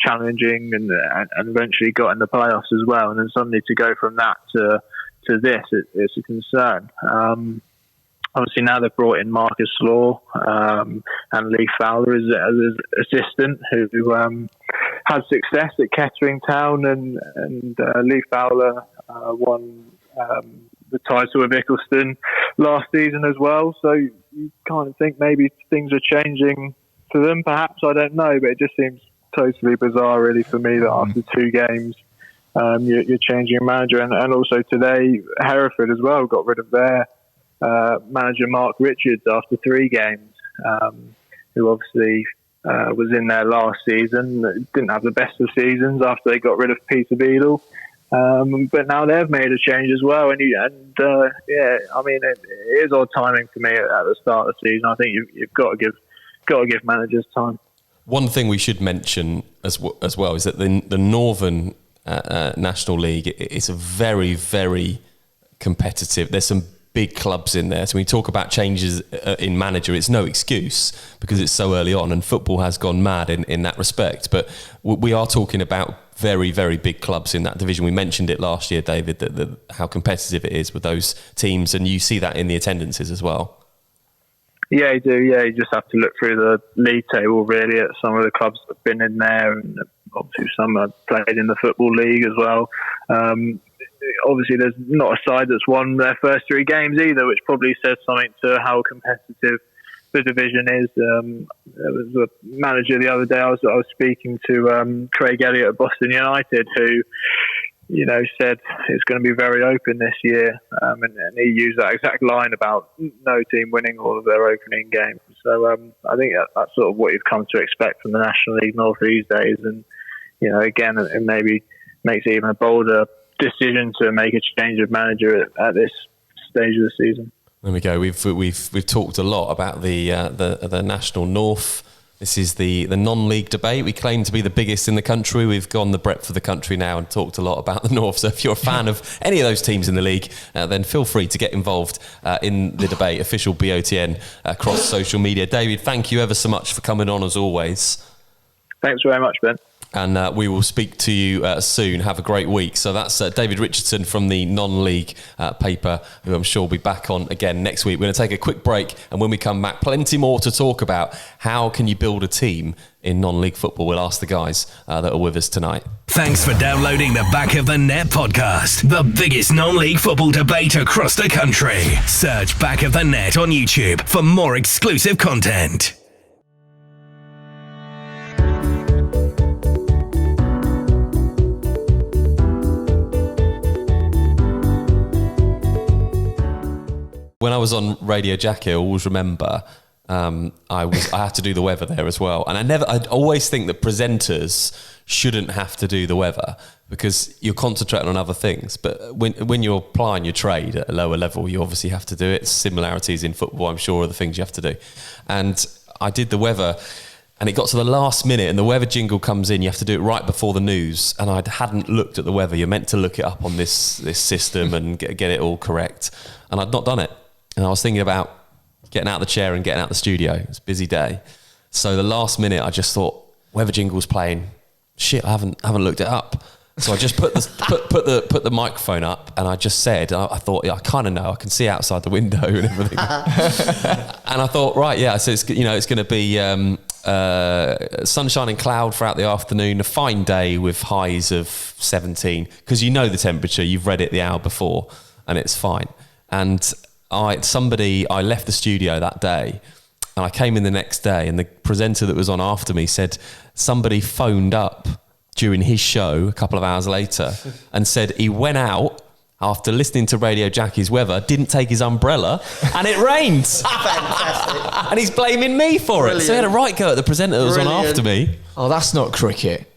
challenging and eventually got in the playoffs as well. And then suddenly to go from that to this, it's a concern. Obviously now they've brought in Marcus Law and Lee Fowler as assistant, who had success at Kettering Town, and Lee Fowler won the title with Ickleston last season as well. So you kind of think maybe things are changing for them, perhaps, I don't know, but it just seems totally bizarre really for me that after 2 games you're changing a manager. And also today Hereford as well got rid of their manager Mark Richards after 3 games, who obviously was in there last season, didn't have the best of seasons after they got rid of Peter Beadle. But now they've made a change as well, I mean it is odd timing for me at the start of the season. I think you've got to give managers time. One thing we should mention as well is that the Northern National League is a very, very competitive. There's some big clubs in there. So when we talk about changes in manager, it's no excuse because it's so early on, and football has gone mad in that respect. But we are talking about very, very big clubs in that division. We mentioned it last year, David, that how competitive it is with those teams, and you see that in the attendances as well. Yeah, you do. Yeah, you just have to look through the league table really at some of the clubs that have been in there, and obviously some have played in the Football League as well. Obviously, there's not a side that's won their first 3 games either, which probably says something to how competitive the division is. There was a manager the other day I was speaking to, Craig Elliott at Boston United, who said it's going to be very open this year, and he used that exact line about no team winning all of their opening games. So I think that's sort of what you've come to expect from the National League North these days, and again, it maybe makes it even a bolder decision to make a change of manager at this stage of the season. There we go. We've talked a lot about the National North. This is the non-league debate. We claim to be the biggest in the country. We've gone the breadth of the country now and talked a lot about the North. So if you're a fan of any of those teams in the league, then feel free to get involved in the debate. Official BOTN across social media. David, thank you ever so much for coming on as always. Thanks very much, Ben. And we will speak to you soon. Have a great week. So that's David Richardson from the non-league paper, who I'm sure will be back on again next week. We're going to take a quick break, and when we come back, plenty more to talk about. How can you build a team in non-league football? We'll ask the guys that are with us tonight. Thanks for downloading the Back of the Net podcast, the biggest non-league football debate across the country. Search Back of the Net on YouTube for more exclusive content. When I was on Radio Jackie, I always remember I had to do the weather there as well. And I'd always think that presenters shouldn't have to do the weather because you're concentrating on other things. But when you're applying your trade at a lower level, you obviously have to do it. Similarities in football, I'm sure, are the things you have to do. And I did the weather, and it got to the last minute, and the weather jingle comes in. You have to do it right before the news, and I hadn't looked at the weather. You're meant to look it up on this system and get it all correct, and I'd not done it. And I was thinking about getting out of the chair and getting out of the studio. It was a busy day. So the last minute, I just thought, weather jingle's playing. Shit, I haven't looked it up. So I just put the microphone up, and I just said, I thought, yeah, I kind of know. I can see outside the window and everything. And I thought, right, yeah. So it's going to be sunshine and cloud throughout the afternoon. A fine day with highs of 17, because you know the temperature. You've read it the hour before, and it's fine. And I left the studio that day, and I came in the next day, and the presenter that was on after me said somebody phoned up during his show a couple of hours later and said he went out after listening to Radio Jackie's weather, didn't take his umbrella, and it rained. Fantastic. And he's blaming me for Brilliant. It. So he had a right go at the presenter that was on after me. Oh, that's not cricket.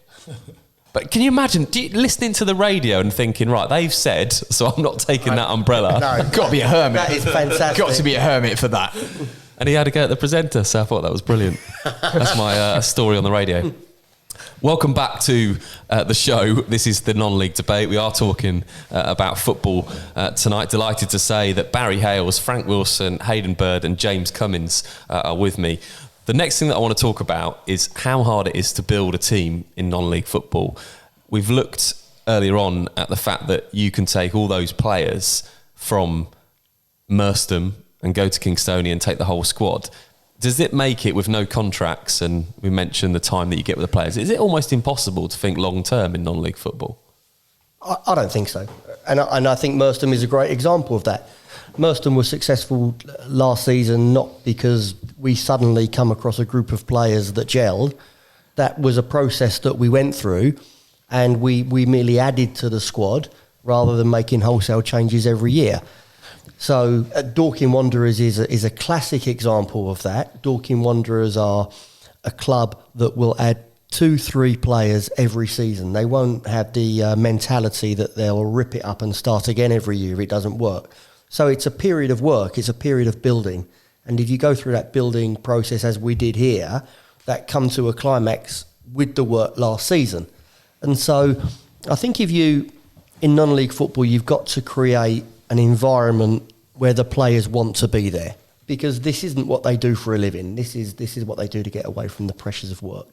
But can you imagine listening to the radio and thinking, right, they've said, so I'm not taking that umbrella. No, got to be a hermit. That is fantastic. Got to be a hermit for that. And he had to go at the presenter, so I thought that was brilliant. That's my story on the radio. Welcome back to the show. This is the non-league debate. We are talking about football tonight. Delighted to say that Barry Hayles, Frank Wilson, Hayden Bird and James Cummins are with me. The next thing that I want to talk about is how hard it is to build a team in non-league football. We've looked earlier on at the fact that you can take all those players from Merstham and go to Kingstonian and take the whole squad. Does it make it with no contracts, and we mentioned the time that you get with the players, is it almost impossible to think long-term in non-league football? I don't think so. And I think Merstham is a great example of that. Merstham was successful last season not because we suddenly come across a group of players that gelled. That was a process that we went through, and we merely added to the squad rather than making wholesale changes every year. So Dorking Wanderers is a classic example of that. Dorking Wanderers are a club that will add 2-3 players every season. They won't have the mentality that they'll rip it up and start again every year if it doesn't work. So it's a period of work, it's a period of building. And if you go through that building process as we did here, that comes to a climax with the work last season. And so I think in non-league football, you've got to create an environment where the players want to be there. Because this isn't what they do for a living. This is what they do to get away from the pressures of work.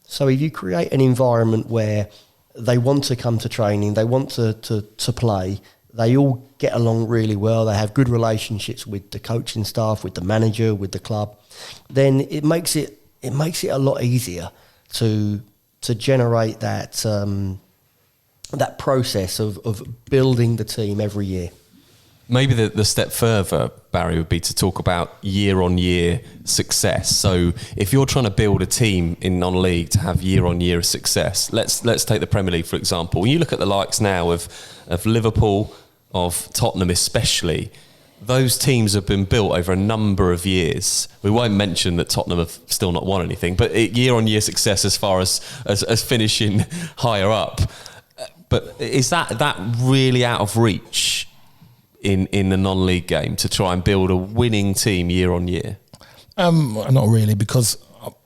So if you create an environment where they want to come to training, they want to play, they all get along really well, they have good relationships with the coaching staff, with the manager, with the club, then it makes it a lot easier to generate that process of building the team every year. Maybe the step further, Barry, would be to talk about year-on-year success. So if you're trying to build a team in non-league to have year-on-year success, let's take the Premier League, for example. When you look at the likes now of Liverpool, of Tottenham especially, those teams have been built over a number of years. We won't mention that Tottenham have still not won anything, but year-on-year success as far as finishing higher up. But is that really out of reach in the non-league game to try and build a winning team year on year? Not really, because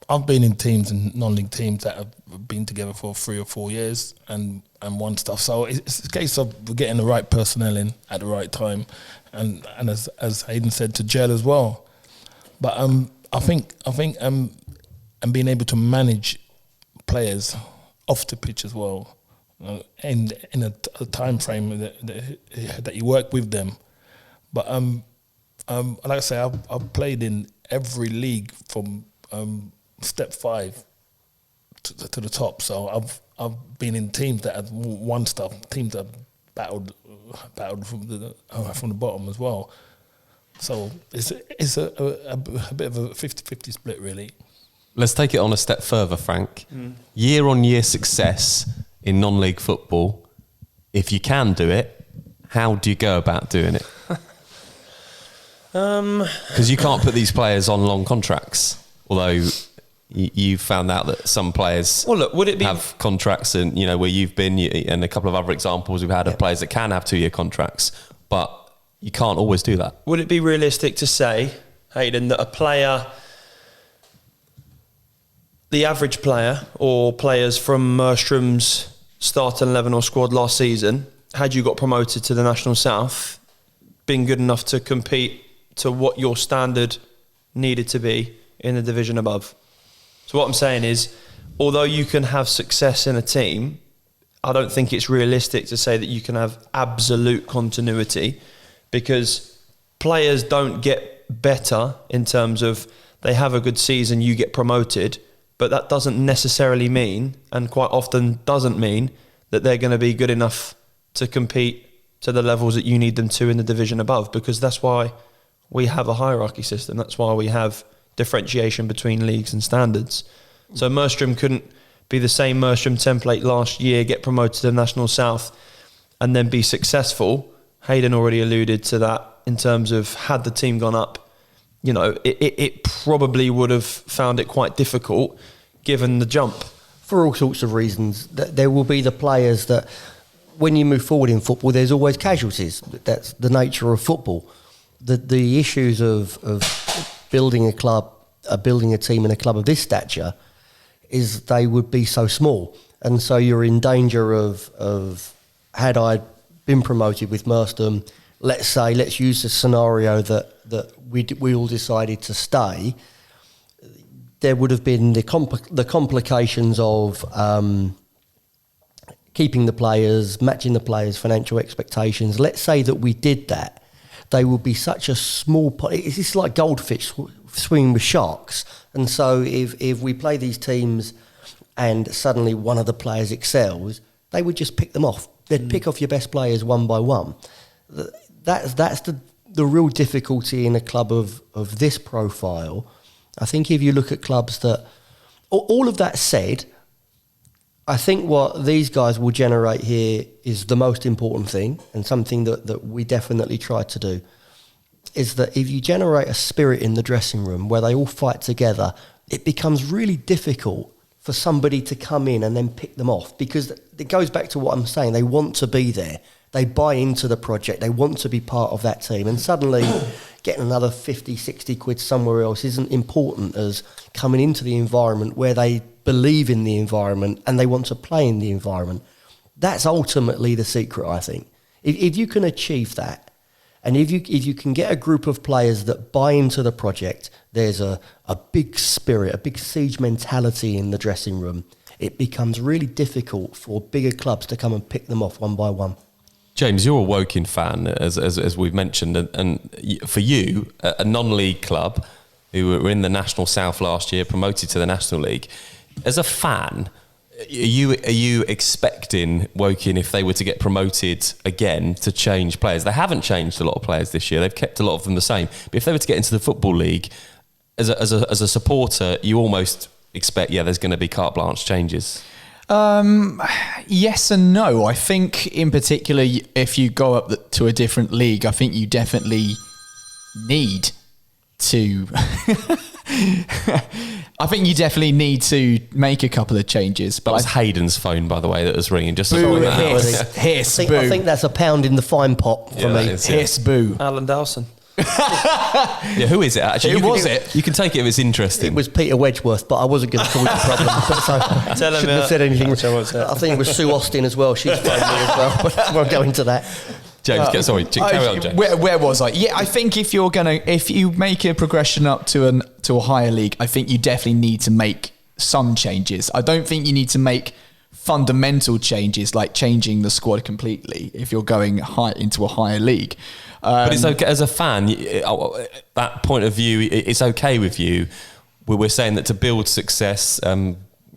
I've been in teams and non-league teams that have been together for 3 or 4 years and won stuff. So it's a case of getting the right personnel in at the right time, and as Hayden said, to gel as well. But I think and being able to manage players off the pitch as well, and in a time frame that you work with them. But like I say, I've played in every league from step 5 to the top. So I've been in teams that have won stuff, teams that have battled from the bottom as well. So it's a bit of a 50-50 split, really. Let's take it on a step further, Frank. Year-on-year success in non-league football. If you can do it, how do you go about doing it? Because you can't put these players on long contracts, although you found out that some players have contracts, and where you've been, and a couple of other examples we've had of players that can have 2-year contracts, but you can't always do that. Would it be realistic to say, Hayden, that a player, the average player or players from Merstham's starting 11 or squad last season, had you got promoted to the National South, been good enough to compete to what your standard needed to be in the division above? So what I'm saying is, although you can have success in a team, I don't think it's realistic to say that you can have absolute continuity, because players don't get better in terms of they have a good season, you get promoted, but that doesn't necessarily mean, and quite often doesn't mean, that they're going to be good enough to compete to the levels that you need them to in the division above, because that's why we have a hierarchy system. That's why we have differentiation between leagues and standards. So Merstham couldn't be the same Merstham template last year, get promoted to the National South and then be successful. Hayden already alluded to that in terms of, had the team gone up, it probably would have found it quite difficult given the jump. For all sorts of reasons. There will be the players that, when you move forward in football, there's always casualties. That's the nature of football. The issues of building a club, building a team in a club of this stature, is they would be so small, and so you're in danger of had I been promoted with Merstham, let's use the scenario that we all decided to stay, there would have been the complications of keeping the players, matching the players' financial expectations. Let's say that we did that, they would be such a small pot. It's like goldfish swimming with sharks. And so if we play these teams and suddenly one of the players excels, they would just pick them off. They'd pick off your best players one by one. That's the real difficulty in a club of this profile. I think if you look at clubs that... All of that said, I think what these guys will generate here is the most important thing, and something that we definitely try to do, is that if you generate a spirit in the dressing room where they all fight together, it becomes really difficult for somebody to come in and then pick them off, because it goes back to what I'm saying. They want to be there. They buy into the project. They want to be part of that team. And suddenly getting another 50, 60 quid somewhere else isn't important as coming into the environment where they believe in the environment and they want to play in the environment. That's ultimately the secret, I think. If you can achieve that, and if you can get a group of players that buy into the project, there's a big spirit, a big siege mentality in the dressing room, it becomes really difficult for bigger clubs to come and pick them off one by one. James, you're a Woking fan, as we've mentioned, and for you, a non-league club who were in the National South last year, promoted to the National League, as a fan, are you expecting Woking, if they were to get promoted again, to change players? They haven't changed a lot of players this year. They've kept a lot of them the same. But if they were to get into the Football League, as a supporter, you almost expect, there's going to be carte blanche changes. Yes and no. I think in particular, if you go up to a different league, I think you definitely need to... I think you definitely need to make a couple of changes. But that was Hayden's phone, by the way, that was ringing. Just boo, hiss, boo. I think that's a pound in the fine pot for me. Hiss, boo. Alan Dowson. Who is it actually? Who was it? You can take it if it's interesting. It was Peter Wedgeworth, but I wasn't going to call it a problem. So shouldn't have said anything. I think it was Sue Austin as well. She's phoned me as well, but I won't go into that. James, carry on, James. Where was I? Yeah, I think if you make a progression up to a higher league, I think you definitely need to make some changes. I don't think you need to make fundamental changes like changing the squad completely if you're going into a higher league. But it's okay as a fan. That point of view, it's okay with you. We're saying that to build success,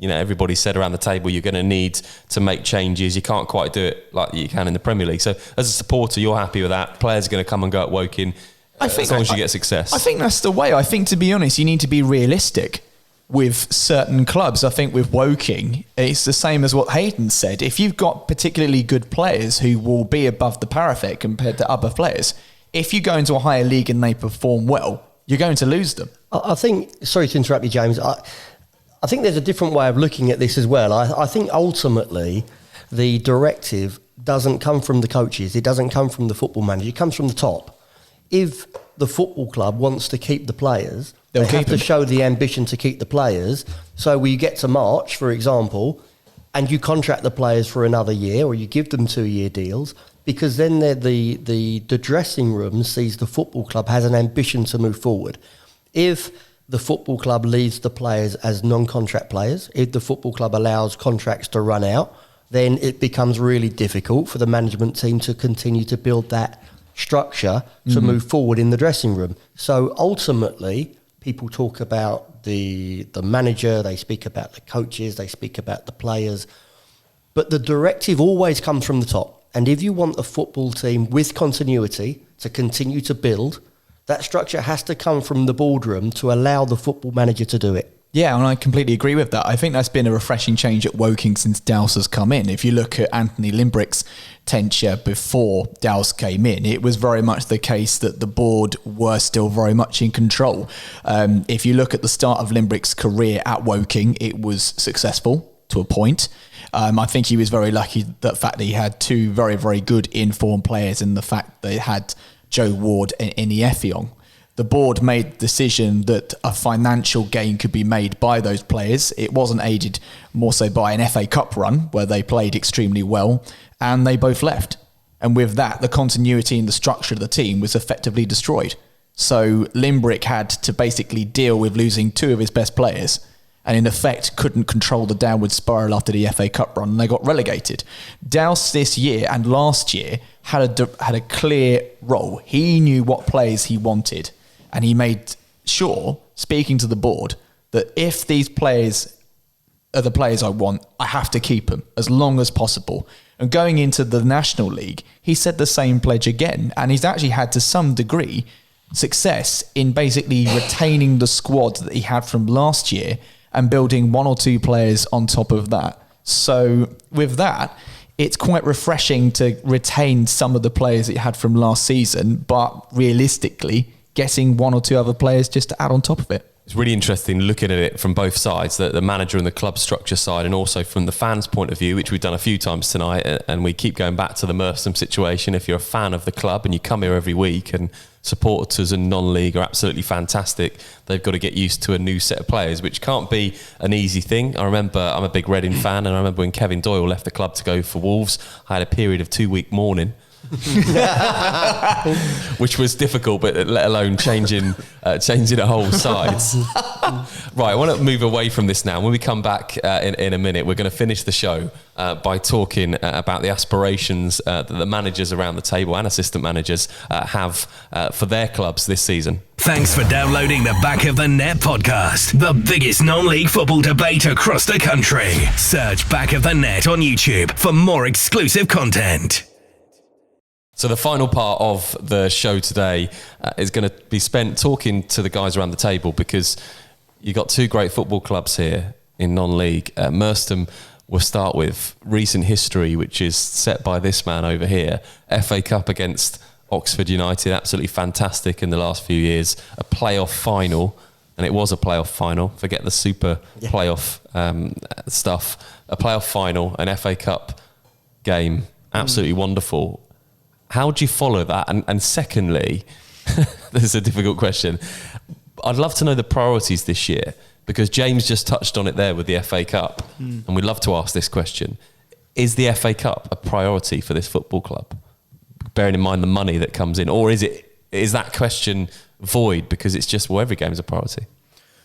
everybody said around the table you're going to need to make changes. You can't quite do it like you can in the Premier League. So as a supporter, you're happy with that. Players are going to come and go at Woking as long as you get success. I think that's the way. I think, to be honest, you need to be realistic with certain clubs. I think with Woking, it's the same as what Hayden said. If you've got particularly good players who will be above the parapet compared to other players, if you go into a higher league and they perform well, you're going to lose them. I think, sorry to interrupt you, James, I think there's a different way of looking at this as well. I think ultimately the directive doesn't come from the coaches, it doesn't come from the football manager, it comes from the top. If the football club wants to keep the players, they have to show the ambition to keep the players. So we get to March, for example, and you contract the players for another year, or you give them 2-year deals, because then the dressing room sees the football club has an ambition to move forward. If the football club leaves the players as non-contract players, if the football club allows contracts to run out, then it becomes really difficult for the management team to continue to build that structure to move forward in the dressing room. So ultimately, people talk about the manager, they speak about the coaches, they speak about the players, but the directive always comes from the top. And if you want a football team with continuity to continue to build, that structure has to come from the boardroom to allow the football manager to do it. Yeah, and I completely agree with that. I think that's been a refreshing change at Woking since Dowse has come in. If you look at Anthony Limbrick's tenure before Dowse came in, it was very much the case that the board were still very much in control. If you look at the start of Limbrick's career at Woking, it was successful to a point. I think he was very lucky that fact that he had two very, very good informed players, and the fact they had Joe Ward and Inni Effiong. The board made the decision that a financial gain could be made by those players. It wasn't aided more so by an FA Cup run where they played extremely well, and they both left. And with that, the continuity and the structure of the team was effectively destroyed. So Limbrick had to basically deal with losing two of his best players, and in effect couldn't control the downward spiral after the FA Cup run, and they got relegated. Dowse this year and last year had a clear role. He knew what players he wanted, and he made sure, speaking to the board, that if these players are the players I want, I have to keep them as long as possible. And going into the National League, he said the same pledge again, and he's actually had, to some degree, success in basically retaining the squad that he had from last year and building one or two players on top of that. So with that, it's quite refreshing to retain some of the players that you had from last season, but realistically, getting one or two other players just to add on top of it. It's really interesting looking at it from both sides, the manager and the club structure side, and also from the fans' point of view, which we've done a few times tonight, and we keep going back to the Merstham situation. If you're a fan of the club and you come here every week, and supporters and non-league are absolutely fantastic, they've got to get used to a new set of players, which can't be an easy thing. I remember, I'm a big Reading fan, and I remember when Kevin Doyle left the club to go for Wolves, I had a period of 2-week mourning. Which was difficult, but let alone changing a whole sides. Right, I want to move away from this now. When we come back in a minute, we're going to finish the show by talking about the aspirations that the managers around the table and assistant managers have for their clubs this season. Thanks for downloading the Back of the Net podcast, the biggest non-league football debate across the country. Search Back of the Net on YouTube for more exclusive content. So the final part of the show today is going to be spent talking to the guys around the table, because you've got two great football clubs here in non-league. Merstham, we'll start with recent history, which is set by this man over here. FA Cup against Oxford United, absolutely fantastic in the last few years. A playoff final, and it was a playoff final. Forget the super playoff stuff. A playoff final, an FA Cup game, absolutely wonderful. How do you follow that? And secondly, this is a difficult question. I'd love to know the priorities this year, because James just touched on it there with the FA Cup. And we'd love to ask this question. Is the FA Cup a priority for this football club, bearing in mind the money that comes in? Or is that question void because it's just, well, every game is a priority?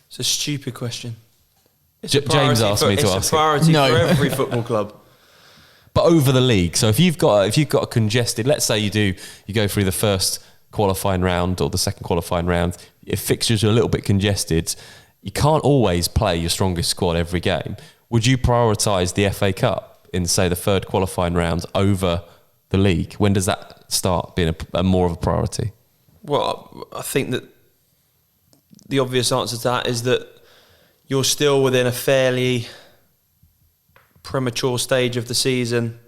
It's a stupid question. James asked me to ask It's a priority No. for every football club. But over the league. So if you've got a congested, let's say you go through the first qualifying round or the second qualifying round, if fixtures are a little bit congested, you can't always play your strongest squad every game. Would you prioritise the FA Cup in, say, the third qualifying round over the league? When does that start being a more of a priority? Well, I think that the obvious answer to that is that you're still within a fairly premature stage of the season.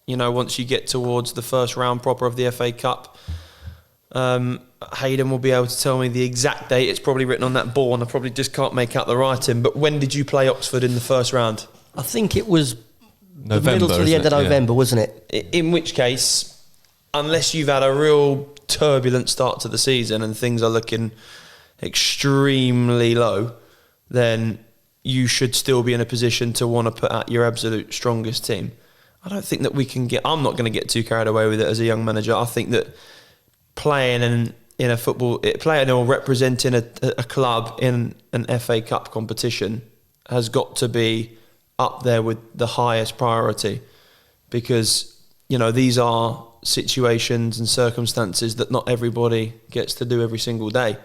You know, once you get towards the first round proper of the FA Cup, Hayden will be able to tell me the exact date. It's probably written on that ball and I probably just can't make out the writing. But when did you play Oxford in the first round? I think it was November, the middle to the end of November, wasn't it? In which case, unless you've had a real turbulent start to the season and things are looking extremely low, then you should still be in a position to want to put out your absolute strongest team. I don't think that I'm not going to get too carried away with it as a young manager. I think that playing or representing a club in an FA Cup competition has got to be up there with the highest priority, because, you know, these are situations and circumstances that not everybody gets to do every single day.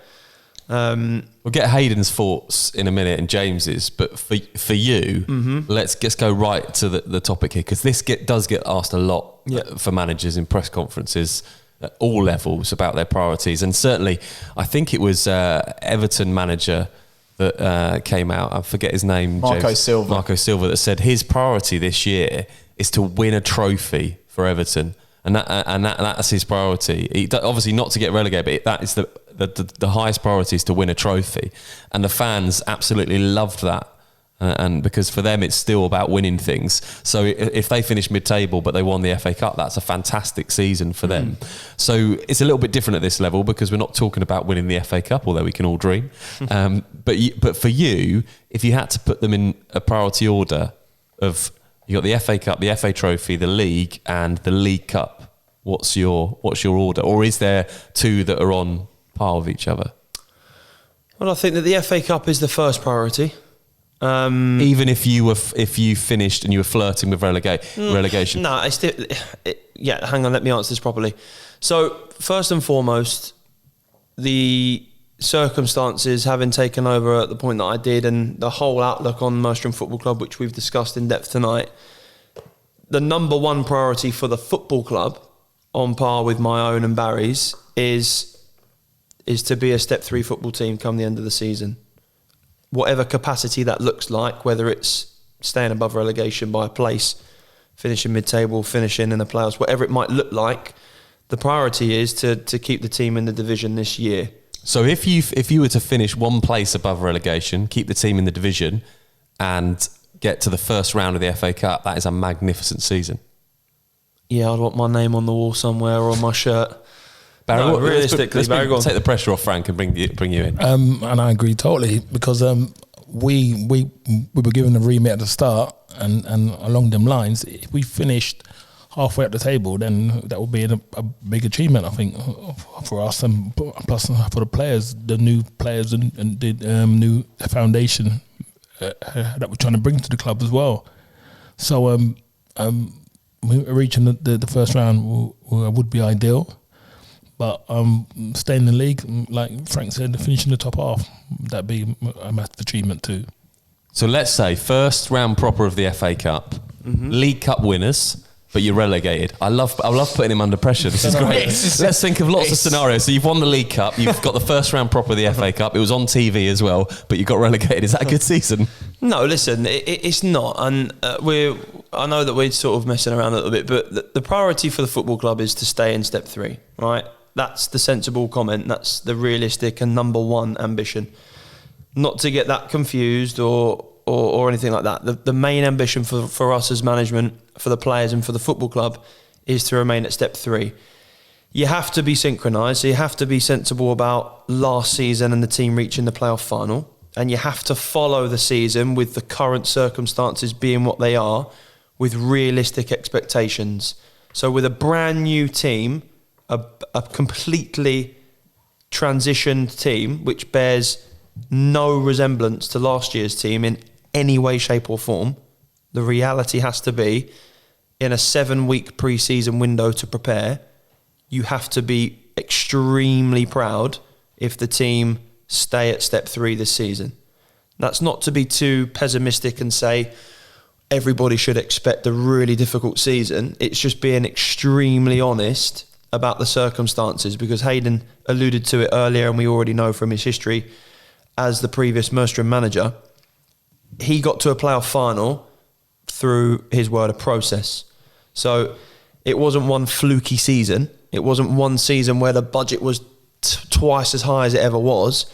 We'll get Hayden's thoughts in a minute and James's, but for you, let's go right to the topic here, because this does get asked a lot for managers in press conferences at all levels about their priorities. And certainly, I think it was Everton manager that came out, I forget his name, Marco Silva, that said his priority this year is to win a trophy for Everton. And that's his priority. Obviously not to get relegated, but that is the highest priority is to win a trophy. And the fans absolutely loved that. And because for them, it's still about winning things. So if they finish mid-table, but they won the FA Cup, that's a fantastic season for them. So it's a little bit different at this level, because we're not talking about winning the FA Cup, although we can all dream. But for you, if you had to put them in a priority order of, you got the FA Cup, the FA Trophy, the League, and the League Cup, what's your order? Or is there two that are on par with each other? Well, I think that the FA Cup is the first priority. Even if you finished and you were flirting with relegation? No, hang on, let me answer this properly. So, first and foremost, the circumstances having taken over at the point that I did, and the whole outlook on Merstham Football Club, which we've discussed in depth tonight, the number one priority for the football club, on par with my own and Barry's, is to be a Step 3 football team come the end of the season. Whatever capacity that looks like, whether it's staying above relegation by a place, finishing mid-table, finishing in the playoffs, whatever it might look like, the priority is to keep the team in the division this year. So if you were to finish one place above relegation, keep the team in the division, and get to the first round of the FA Cup, that is a magnificent season. Yeah, I'd want my name on the wall somewhere or on my shirt. Barry, no, realistically, Barry, go on. Take the pressure off Frank and bring you in. And I agree totally, because we were given the remit at the start, and along them lines, if we finished halfway up the table, then that would be a big achievement, I think, for us, and plus for the players, the new players and the new foundation that we're trying to bring to the club as well. So reaching the first round would be ideal. But staying in the league, like Frank said, finishing the top half, that'd be a massive achievement too. So let's say first round proper of the FA Cup, League Cup winners, but you're relegated. I love putting him under pressure. This is great. Let's think of lots of scenarios. So you've won the League Cup, you've got the first round proper of the FA Cup. It was on TV as well, but you got relegated. Is that a good season? No, listen, it's not. And I know that we're sort of messing around a little bit, but the priority for the football club is to stay in Step 3, right? That's the sensible comment. That's the realistic and number one ambition. Not to get that confused or anything like that. The main ambition for us as management, for the players and for the football club, is to remain at Step 3. You have to be synchronised, so you have to be sensible about last season and the team reaching the playoff final, and you have to follow the season with the current circumstances being what they are, with realistic expectations. So with a brand new team, a completely transitioned team, which bears no resemblance to last year's team in any way, shape or form. The reality has to be, in a 7-week pre-season window to prepare, you have to be extremely proud if the team stay at step 3 this season. That's not to be too pessimistic and say everybody should expect a really difficult season. It's just being extremely honest about the circumstances, because Hayden alluded to it earlier and we already know from his history as the previous Merstham manager, he got to a playoff final through his word of process. So it wasn't one fluky season. It wasn't one season where the budget was twice as high as it ever was.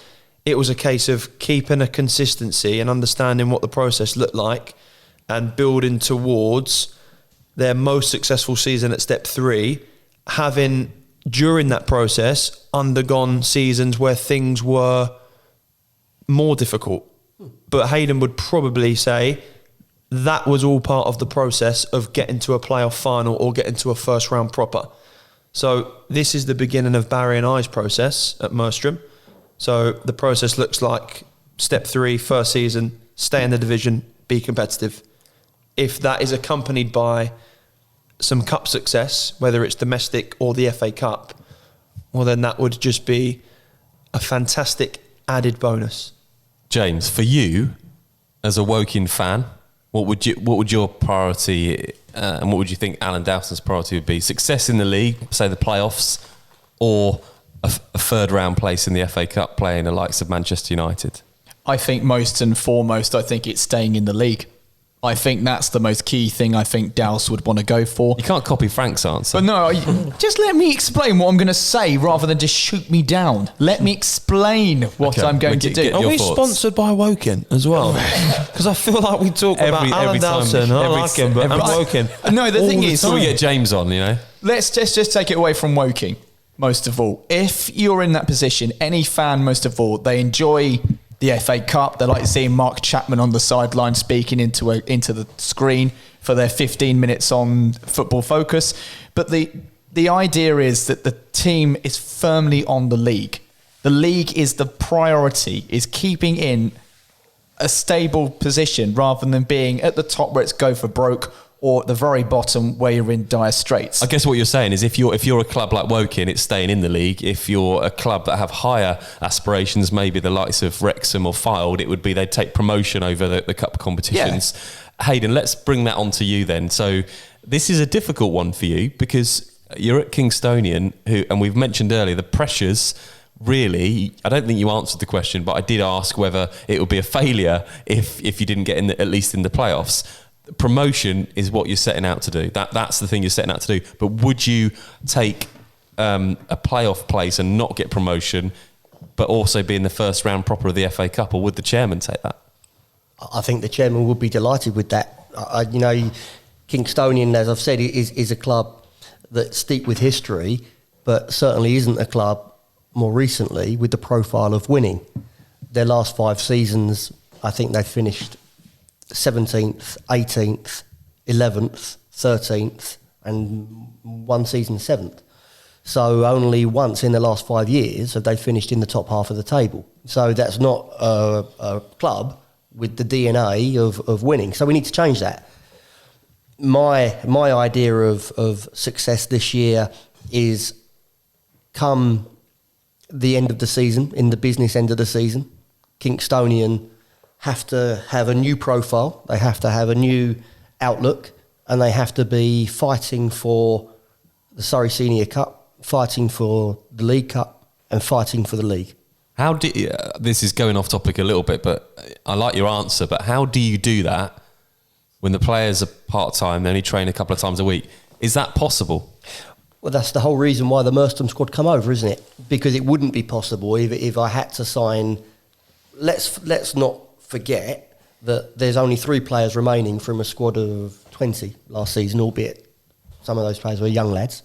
It was a case of keeping a consistency and understanding what the process looked like and building towards their most successful season at step 3, having, during that process, undergone seasons where things were more difficult. But Hayden would probably say that was all part of the process of getting to a playoff final or getting to a first round proper. So this is the beginning of Barry and I's process at Merstham. So the process looks like step 3, first season, stay in the division, be competitive. If that is accompanied by some cup success, whether it's domestic or the FA Cup, well then that would just be a fantastic added bonus. James, for you, as a Woking fan, what would your priority and what would you think Alan Dowson's priority would be? Success in the league, say the playoffs, or a third round place in the FA Cup playing the likes of Manchester United? I think most and foremost, I think it's staying in the league. I think that's the most key thing I think Dowse would want to go for. You can't copy Frank's answer. But no, just let me explain what I'm going to say rather than just shoot me down. Let me explain what I'm going to do. Are we sponsored by Woking as well? Because I feel like we talk about Alan Dowson. I like him, but I'm Woking. No, the thing is, so we get James on, you know. Let's just take it away from Woking, most of all. If you're in that position, any fan, most of all, they enjoy the FA Cup. They like seeing Mark Chapman on the sideline speaking into the screen for their 15 minutes on Football Focus. But the idea is that the team is firmly on the league. The league is the priority, is keeping in a stable position rather than being at the top where it's go for broke, or at the very bottom where you're in dire straits. I guess what you're saying is if you're a club like Woking, it's staying in the league. If you're a club that have higher aspirations, maybe the likes of Wrexham or Fylde, it would be they'd take promotion over the cup competitions. Yeah. Hayden, let's bring that on to you then. So this is a difficult one for you because you're at Kingstonian, and we've mentioned earlier the pressures. Really, I don't think you answered the question, but I did ask whether it would be a failure if you didn't get in at least in the playoffs. Promotion is what you're setting out to do. That's the thing you're setting out to do. But would you take a playoff place and not get promotion, but also be in the first round proper of the FA Cup, or would the chairman take that? I think the chairman would be delighted with that. Kingstonian, as I've said, is a club that's steeped with history, but certainly isn't a club more recently with the profile of winning. Their last 5 seasons, I think they've finished 17th, 18th, 11th, 13th, and one season 7th. So only once in the last 5 years have they finished in the top half of the table. So that's not a club with the DNA of winning. So we need to change that. My idea of success this year is come the end of the season, in the business end of the season, Kingstonian have to have a new profile, they have to have a new outlook, and they have to be fighting for the Surrey Senior Cup, fighting for the League Cup, and fighting for the league. How do you, this is going off topic a little bit, but I like your answer, but how do you do that when the players are part-time, they only train a couple of times a week? Is that possible? Well, that's the whole reason why the Merstham squad come over, isn't it? Because it wouldn't be possible if I had to sign... Let's not forget that there's only 3 players remaining from a squad of 20 last season, albeit some of those players were young lads.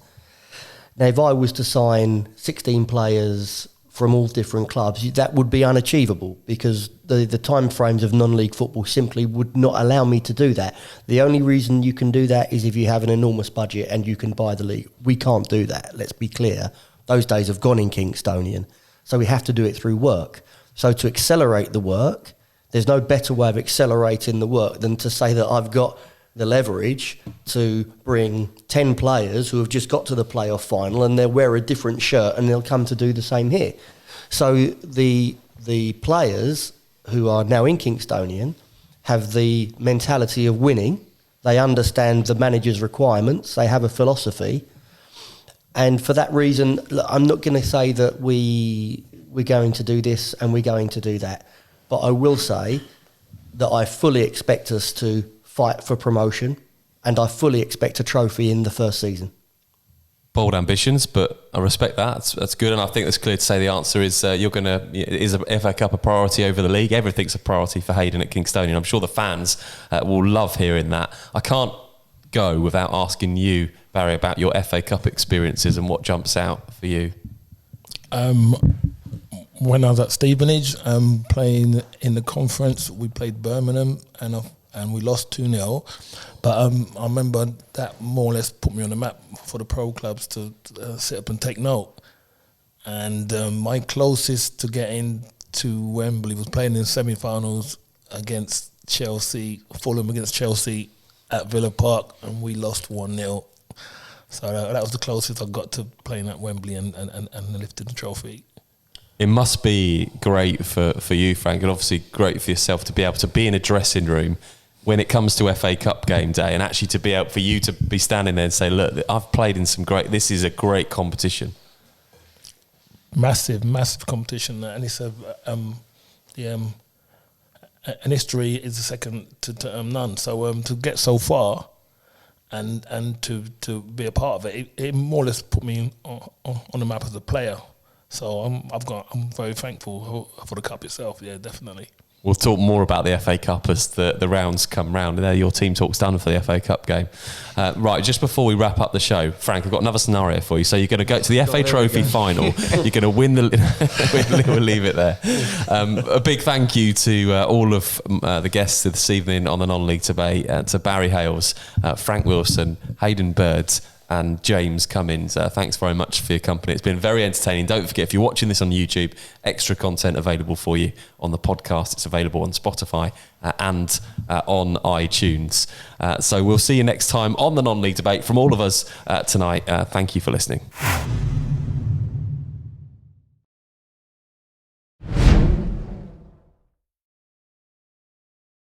Now, if I was to sign 16 players from all different clubs, that would be unachievable because the time frames of non-league football simply would not allow me to do that. The only reason you can do that is if you have an enormous budget and you can buy the league. We can't do that, let's be clear. Those days have gone in Kingstonian. So we have to do it through work. So to accelerate the work, There's no better way of accelerating the work than to say that I've got the leverage to bring 10 players who have just got to the playoff final and they'll wear a different shirt and they'll come to do the same here. So the players who are now in Kingstonian have the mentality of winning. They understand the manager's requirements. They have a philosophy. And for that reason, look, I'm not going to say that we're going to do this and we're going to do that. But I will say that I fully expect us to fight for promotion, and I fully expect a trophy in the first season. Bold ambitions, but I respect that. That's good, and I think it's clear to say the answer is is a FA Cup a priority over the league? Everything's a priority for Hayden at Kingstonian. I'm sure the fans will love hearing that. I can't go without asking you, Barry, about your FA Cup experiences and what jumps out for you. When I was at Stevenage, playing in the conference, we played Birmingham and we lost 2-0. But I remember that more or less put me on the map for the pro clubs to sit up and take note. And my closest to getting to Wembley was playing in semi-finals against Chelsea, Fulham against Chelsea at Villa Park, and we lost 1-0. So that was the closest I got to playing at Wembley and lifting the trophy. It must be great for you, Frank, and obviously great for yourself to be able to be in a dressing room when it comes to FA Cup game day, and actually to be able for you to be standing there and say, look, I've played in some great, this is a great competition. Massive competition, and it's and history is the second to none. So to get so far and to be a part of it, it more or less put me on the map as a player. So I'm very thankful for the cup itself. Yeah, definitely. We'll talk more about the FA Cup as the rounds come round. There, your team talk's done for the FA Cup game. Right, just before we wrap up the show, Frank, I've got another scenario for you. So you're going to go to the FA Trophy final. You're going to win the... We'll leave it there. A big thank you to all of the guests this evening on the non-league debate, to Barry Hayles, Frank Wilson, Hayden Bird, and James Cummins. Thanks very much for your company. It's been very entertaining. Don't forget, if you're watching this on YouTube, extra content available for you on the podcast. It's available on Spotify and on iTunes. So we'll see you next time on the non-league debate. From all of us tonight, thank you for listening.